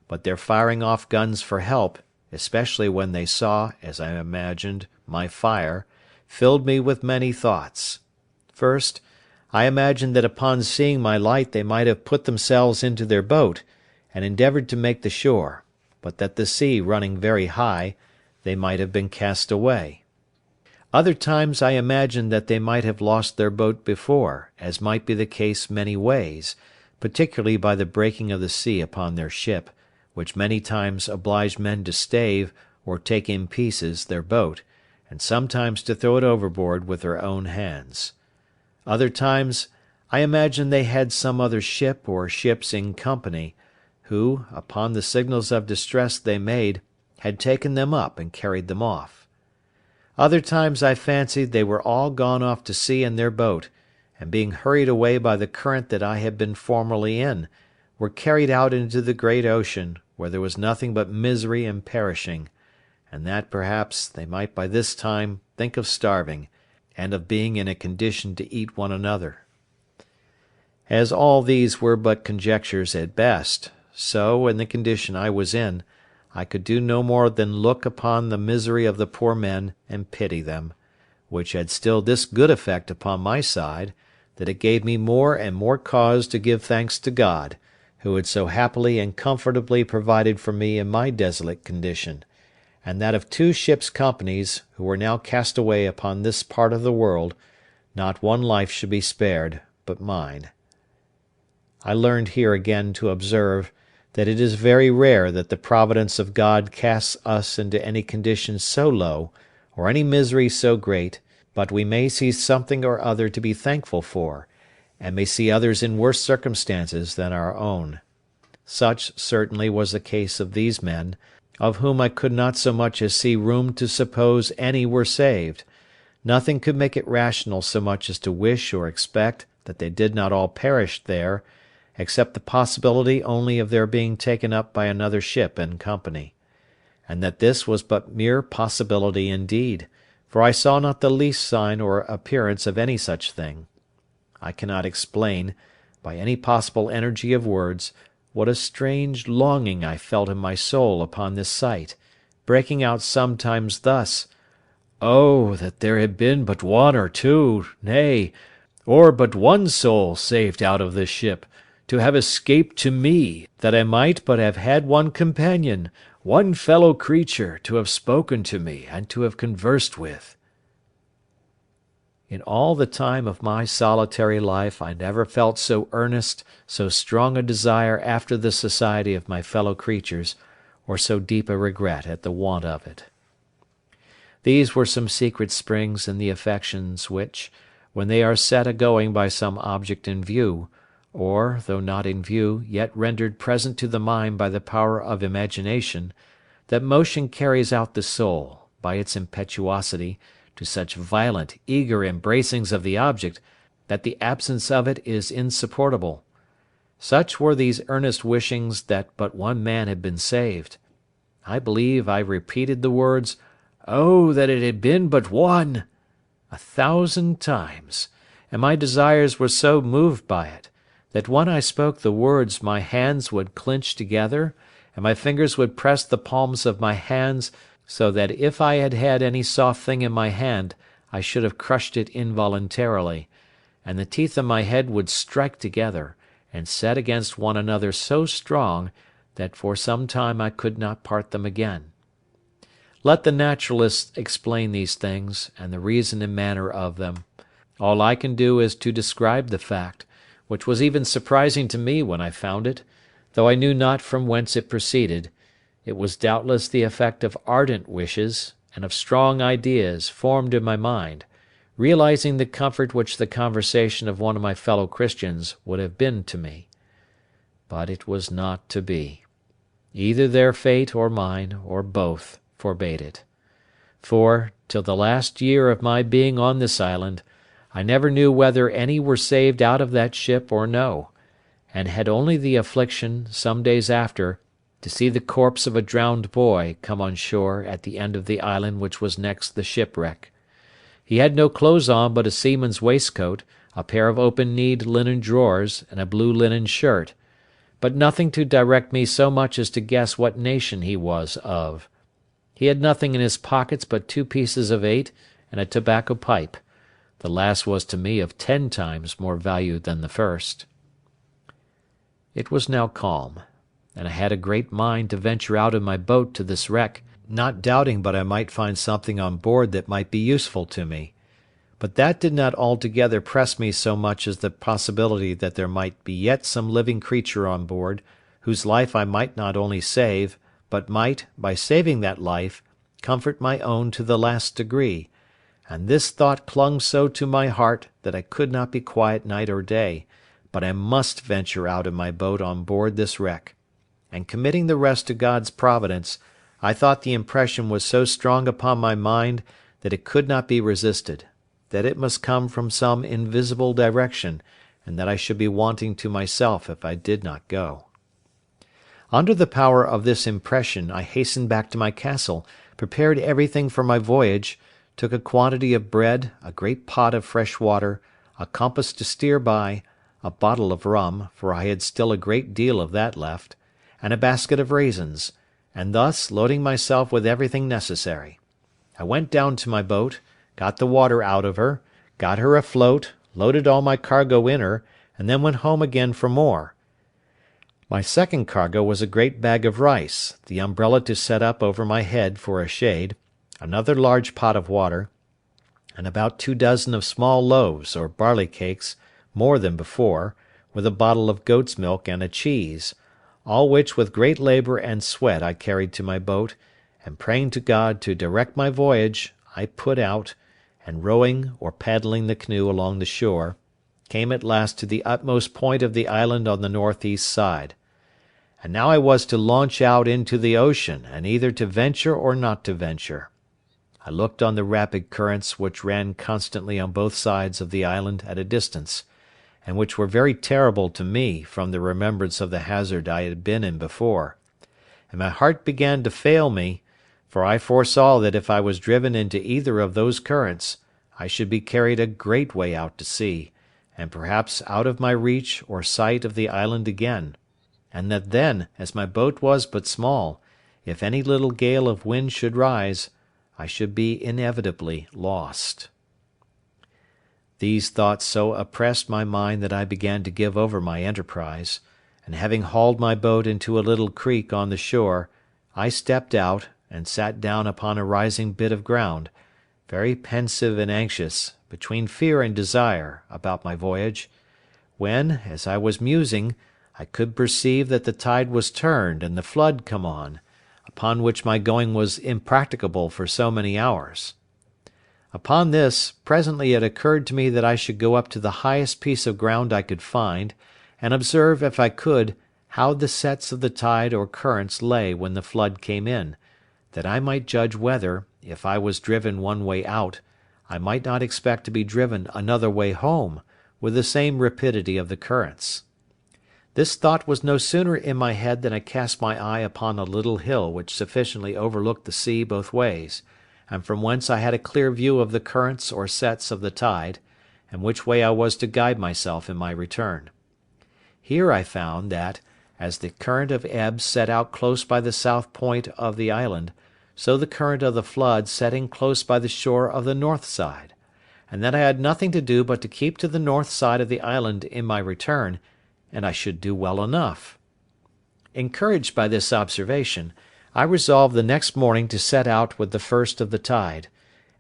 but their firing off guns for help, especially when they saw, as I imagined, my fire, filled me with many thoughts. First, I imagined that upon seeing my light they might have put themselves into their boat, and endeavoured to make the shore, but that the sea running very high, they might have been cast away. Other times I imagined that they might have lost their boat before, as might be the case many ways, particularly by the breaking of the sea upon their ship, which many times obliged men to stave, or take in pieces, their boat, and sometimes to throw it overboard with their own hands. Other times I imagined they had some other ship or ships in company, who, upon the signals of distress they made, had taken them up and carried them off. Other times I fancied they were all gone off to sea in their boat, and being hurried away by the current that I had been formerly in, were carried out into the great ocean, where there was nothing but misery and perishing, and that, perhaps, they might by this time think of starving, and of being in a condition to eat one another. As all these were but conjectures at best, so, in the condition I was in, I could do no more than look upon the misery of the poor men and pity them, which had still this good effect upon my side, that it gave me more and more cause to give thanks to God, who had so happily and comfortably provided for me in my desolate condition, and that of 2 ships' companies, who were now cast away upon this part of the world, not one life should be spared but mine. I learned here again to observe that it is very rare that the providence of God casts us into any condition so low, or any misery so great, but we may see something or other to be thankful for, and may see others in worse circumstances than our own. Such certainly was the case of these men, of whom I could not so much as see room to suppose any were saved. Nothing could make it rational so much as to wish or expect that they did not all perish there, except the possibility only of their being taken up by another ship in company; and that this was but mere possibility indeed, for I saw not the least sign or appearance of any such thing. I cannot explain, by any possible energy of words, what a strange longing I felt in my soul upon this sight, breaking out sometimes thus: "Oh, that there had been but 1 or 2, nay, or but 1 soul saved out of this ship, to have escaped to me, that I might but have had one companion, one fellow creature, to have spoken to me, and to have conversed with. In all the time of my solitary life I never felt so earnest, so strong a desire after the society of my fellow creatures, or so deep a regret at the want of it. These were some secret springs in the affections which, when they are set a-going by some object in view, or, though not in view, yet rendered present to the mind by the power of imagination, that motion carries out the soul, by its impetuosity, to such violent, eager embracings of the object, that the absence of it is insupportable. Such were these earnest wishings that but one man had been saved. I believe I repeated the words, "Oh, that it had been but one!" 1,000 times, and my desires were so moved by it, that when I spoke the words my hands would clinch together, and my fingers would press the palms of my hands, so that if I had had any soft thing in my hand I should have crushed it involuntarily, and the teeth of my head would strike together, and set against one another so strong, that for some time I could not part them again. Let the naturalists explain these things, and the reason and manner of them. All I can do is to describe the fact, which was even surprising to me when I found it, though I knew not from whence it proceeded. It was doubtless the effect of ardent wishes, and of strong ideas formed in my mind, realizing the comfort which the conversation of one of my fellow Christians would have been to me. But it was not to be. Either their fate or mine, or both, forbade it. For, till the last year of my being on this island, I never knew whether any were saved out of that ship or no, and had only the affliction, some days after, to see the corpse of a drowned boy come on shore at the end of the island which was next the shipwreck. He had no clothes on but a seaman's waistcoat, a pair of open-kneed linen drawers, and a blue linen shirt, but nothing to direct me so much as to guess what nation he was of. He had nothing in his pockets but 2 pieces of 8 and a tobacco pipe. The last was to me of 10 times more value than the first. It was now calm, and I had a great mind to venture out in my boat to this wreck, not doubting but I might find something on board that might be useful to me. But that did not altogether press me so much as the possibility that there might be yet some living creature on board, whose life I might not only save, but might, by saving that life, comfort my own to the last degree, and this thought clung so to my heart that I could not be quiet night or day, but I must venture out in my boat on board this wreck; and committing the rest to God's providence, I thought the impression was so strong upon my mind that it could not be resisted, that it must come from some invisible direction, and that I should be wanting to myself if I did not go. Under the power of this impression I hastened back to my castle, prepared everything for my voyage, took a quantity of bread, a great pot of fresh water, a compass to steer by, a bottle of rum, for I had still a great deal of that left, and a basket of raisins, and thus, loading myself with everything necessary, I went down to my boat, got the water out of her, got her afloat, loaded all my cargo in her, and then went home again for more. My second cargo was a great bag of rice, the umbrella to set up over my head for a shade, another large pot of water, and about 2 dozen of small loaves or barley cakes, more than before, with a bottle of goat's milk and a cheese, all which with great labour and sweat I carried to my boat, and praying to God to direct my voyage, I put out, and rowing or paddling the canoe along the shore, came at last to the utmost point of the island on the north-east side. And now I was to launch out into the ocean, and either to venture or not to venture. I looked on the rapid currents which ran constantly on both sides of the island at a distance, and which were very terrible to me from the remembrance of the hazard I had been in before, and my heart began to fail me, for I foresaw that if I was driven into either of those currents, I should be carried a great way out to sea, and perhaps out of my reach or sight of the island again, and that then, as my boat was but small, if any little gale of wind should rise, I should be inevitably lost. These thoughts so oppressed my mind that I began to give over my enterprise, and having hauled my boat into a little creek on the shore, I stepped out, and sat down upon a rising bit of ground, very pensive and anxious, between fear and desire, about my voyage, when, as I was musing, I could perceive that the tide was turned and the flood come on, upon which my going was impracticable for so many hours. Upon this, presently it occurred to me that I should go up to the highest piece of ground I could find, and observe, if I could, how the sets of the tide or currents lay when the flood came in, that I might judge whether, if I was driven one way out, I might not expect to be driven another way home, with the same rapidity of the currents. This thought was no sooner in my head than I cast my eye upon a little hill which sufficiently overlooked the sea both ways, and from whence I had a clear view of the currents or sets of the tide, and which way I was to guide myself in my return. Here I found that, as the current of ebb set out close by the south point of the island, so the current of the flood set in close by the shore of the north side, and that I had nothing to do but to keep to the north side of the island in my return, and I should do well enough. Encouraged by this observation, I resolved the next morning to set out with the first of the tide,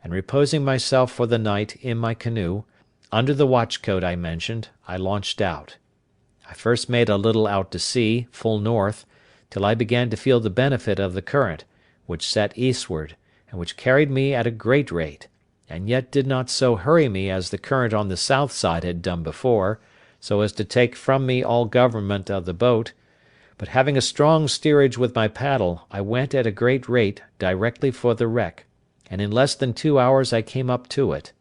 and reposing myself for the night in my canoe, under the watchcoat I mentioned, I launched out. I first made a little out to sea, full north, till I began to feel the benefit of the current, which set eastward, and which carried me at a great rate, and yet did not so hurry me as the current on the south side had done before, so as to take from me all government of the boat, but having a strong steerage with my paddle, I went at a great rate directly for the wreck, and in less than 2 hours I came up to it.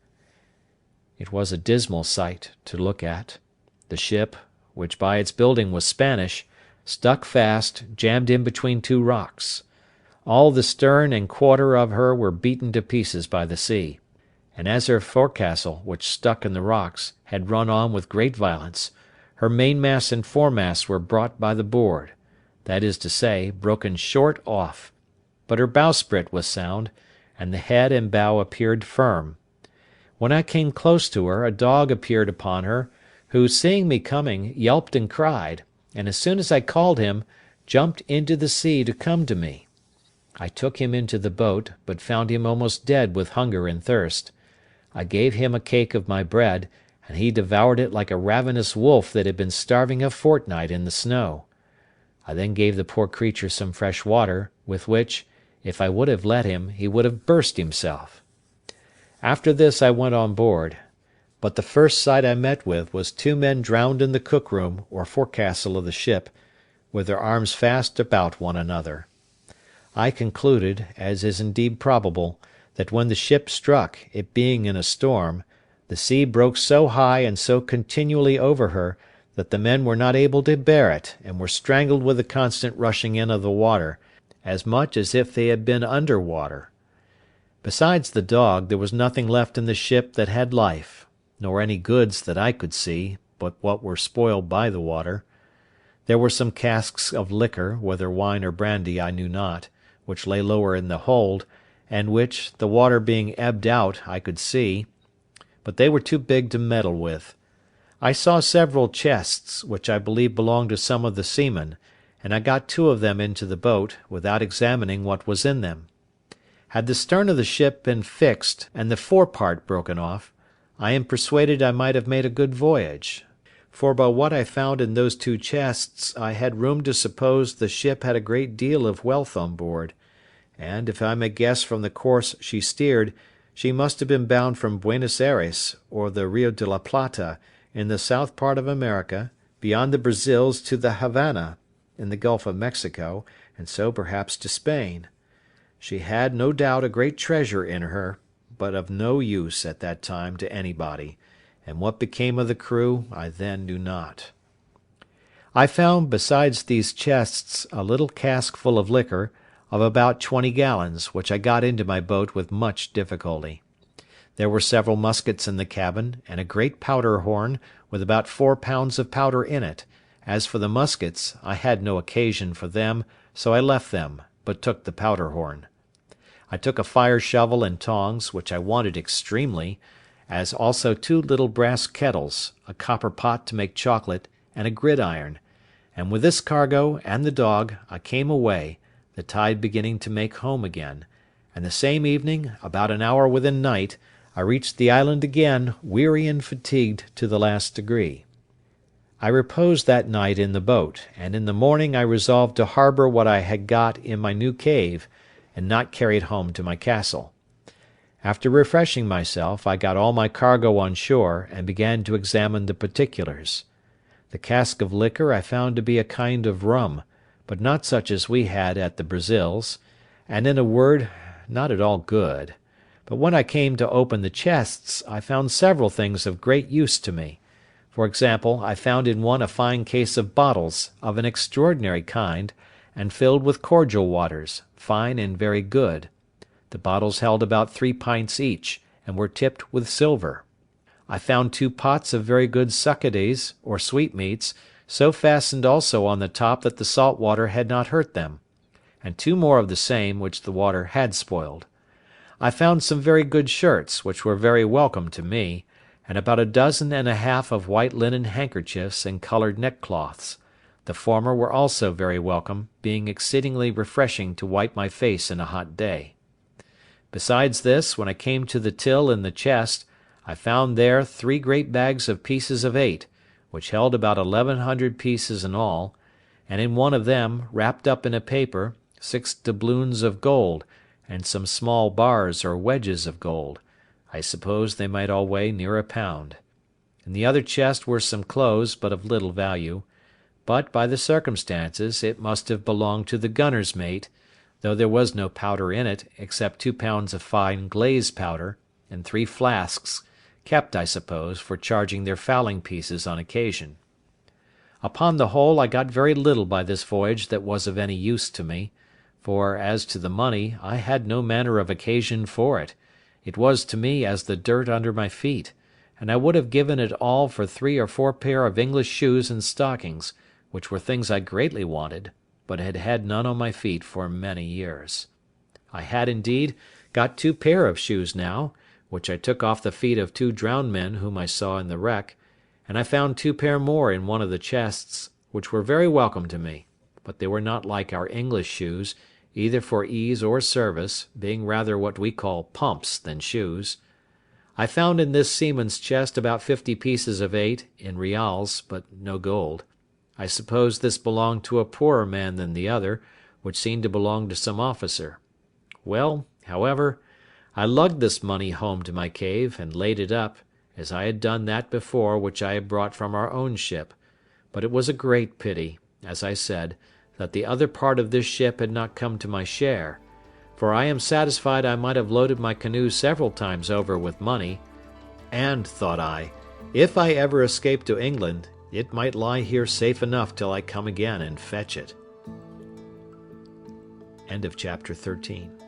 It was a dismal sight to look at. The ship, which by its building was Spanish, stuck fast, jammed in between two rocks. All the stern and quarter of her were beaten to pieces by the sea, and as her forecastle, which stuck in the rocks, had run on with great violence, her mainmast and foremast were brought by the board, that is to say, broken short off, but her bowsprit was sound, and the head and bow appeared firm. When I came close to her, a dog appeared upon her, who, seeing me coming, yelped and cried, and as soon as I called him, jumped into the sea to come to me. I took him into the boat, but found him almost dead with hunger and thirst. I gave him a cake of my bread, and he devoured it like a ravenous wolf that had been starving a fortnight in the snow. I then gave the poor creature some fresh water, with which, if I would have let him, he would have burst himself. After this I went on board, but the first sight I met with was 2 men drowned in the cook-room or forecastle of the ship, with their arms fast about one another. I concluded, as is indeed probable, that when the ship struck, it being in a storm, the sea broke so high and so continually over her, that the men were not able to bear it, and were strangled with the constant rushing in of the water, as much as if they had been under water. Besides the dog, there was nothing left in the ship that had life, nor any goods that I could see, but what were spoiled by the water. There were some casks of liquor, whether wine or brandy I knew not, which lay lower in the hold, and which, the water being ebbed out, I could see, but they were too big to meddle with. I saw several chests, which I believe belonged to some of the seamen, and I got 2 of them into the boat, without examining what was in them. Had the stern of the ship been fixed, and the forepart broken off, I am persuaded I might have made a good voyage, for by what I found in those 2 chests I had room to suppose the ship had a great deal of wealth on board, and, if I may guess from the course she steered, she must have been bound from Buenos Aires, or the Rio de la Plata, in the south part of America, beyond the Brazils to the Havana, in the Gulf of Mexico, and so perhaps to Spain. She had, no doubt, a great treasure in her, but of no use at that time to anybody, and what became of the crew I then knew not. I found, besides these chests, a little cask full of liquor, of about 20 gallons, which I got into my boat with much difficulty. There were several muskets in the cabin, and a great powder horn, with about 4 pounds of powder in it. As for the muskets, I had no occasion for them, so I left them, but took the powder horn. I took a fire shovel and tongs, which I wanted extremely, as also 2 little brass kettles, a copper pot to make chocolate, and a gridiron; and with this cargo and the dog I came away, the tide beginning to make home again, and the same evening, about an hour within night, I reached the island again, weary and fatigued to the last degree. I reposed that night in the boat, and in the morning I resolved to harbour what I had got in my new cave, and not carry it home to my castle. After refreshing myself, I got all my cargo on shore, and began to examine the particulars. The cask of liquor I found to be a kind of rum, but not such as we had at the Brazils, and in a word, not at all good. But when I came to open the chests, I found several things of great use to me. For example, I found in one a fine case of bottles, of an extraordinary kind, and filled with cordial waters, fine and very good. The bottles held about 3 pints each, and were tipped with silver. I found 2 pots of very good succades, or sweetmeats, so fastened also on the top that the salt water had not hurt them, and 2 more of the same, which the water had spoiled. I found some very good shirts, which were very welcome to me, and about 12 dozen of white linen handkerchiefs and coloured neckcloths; the former were also very welcome, being exceedingly refreshing to wipe my face in a hot day. Besides this, when I came to the till in the chest, I found there 3 great bags of pieces of 8, which held about 1100 pieces in all, and in one of them, wrapped up in a paper, 6 doubloons of gold, and some small bars or wedges of gold. I suppose they might all weigh near a pound. In the other chest were some clothes, but of little value; but, by the circumstances, it must have belonged to the gunner's mate, though there was no powder in it, except 2 pounds of fine glaze powder, and 3 flasks, kept, I suppose, for charging their fowling pieces on occasion. Upon the whole, I got very little by this voyage that was of any use to me; for, as to the money, I had no manner of occasion for it; it was to me as the dirt under my feet, and I would have given it all for 3 or 4 pair of English shoes and stockings, which were things I greatly wanted, but had had none on my feet for many years. I had, indeed, got 2 pair of shoes now, which I took off the feet of 2 drowned men whom I saw in the wreck, and I found 2 pair more in one of the chests, which were very welcome to me, but they were not like our English shoes, either for ease or service, being rather what we call pumps than shoes. I found in this seaman's chest about 50 pieces of 8, in reals, but no gold. I suppose this belonged to a poorer man than the other, which seemed to belong to some officer. Well, however, I lugged this money home to my cave, and laid it up, as I had done that before which I had brought from our own ship; but it was a great pity, as I said, that the other part of this ship had not come to my share, for I am satisfied I might have loaded my canoe several times over with money, and, thought I, if I ever escape to England, it might lie here safe enough till I come again and fetch it. End of chapter 13.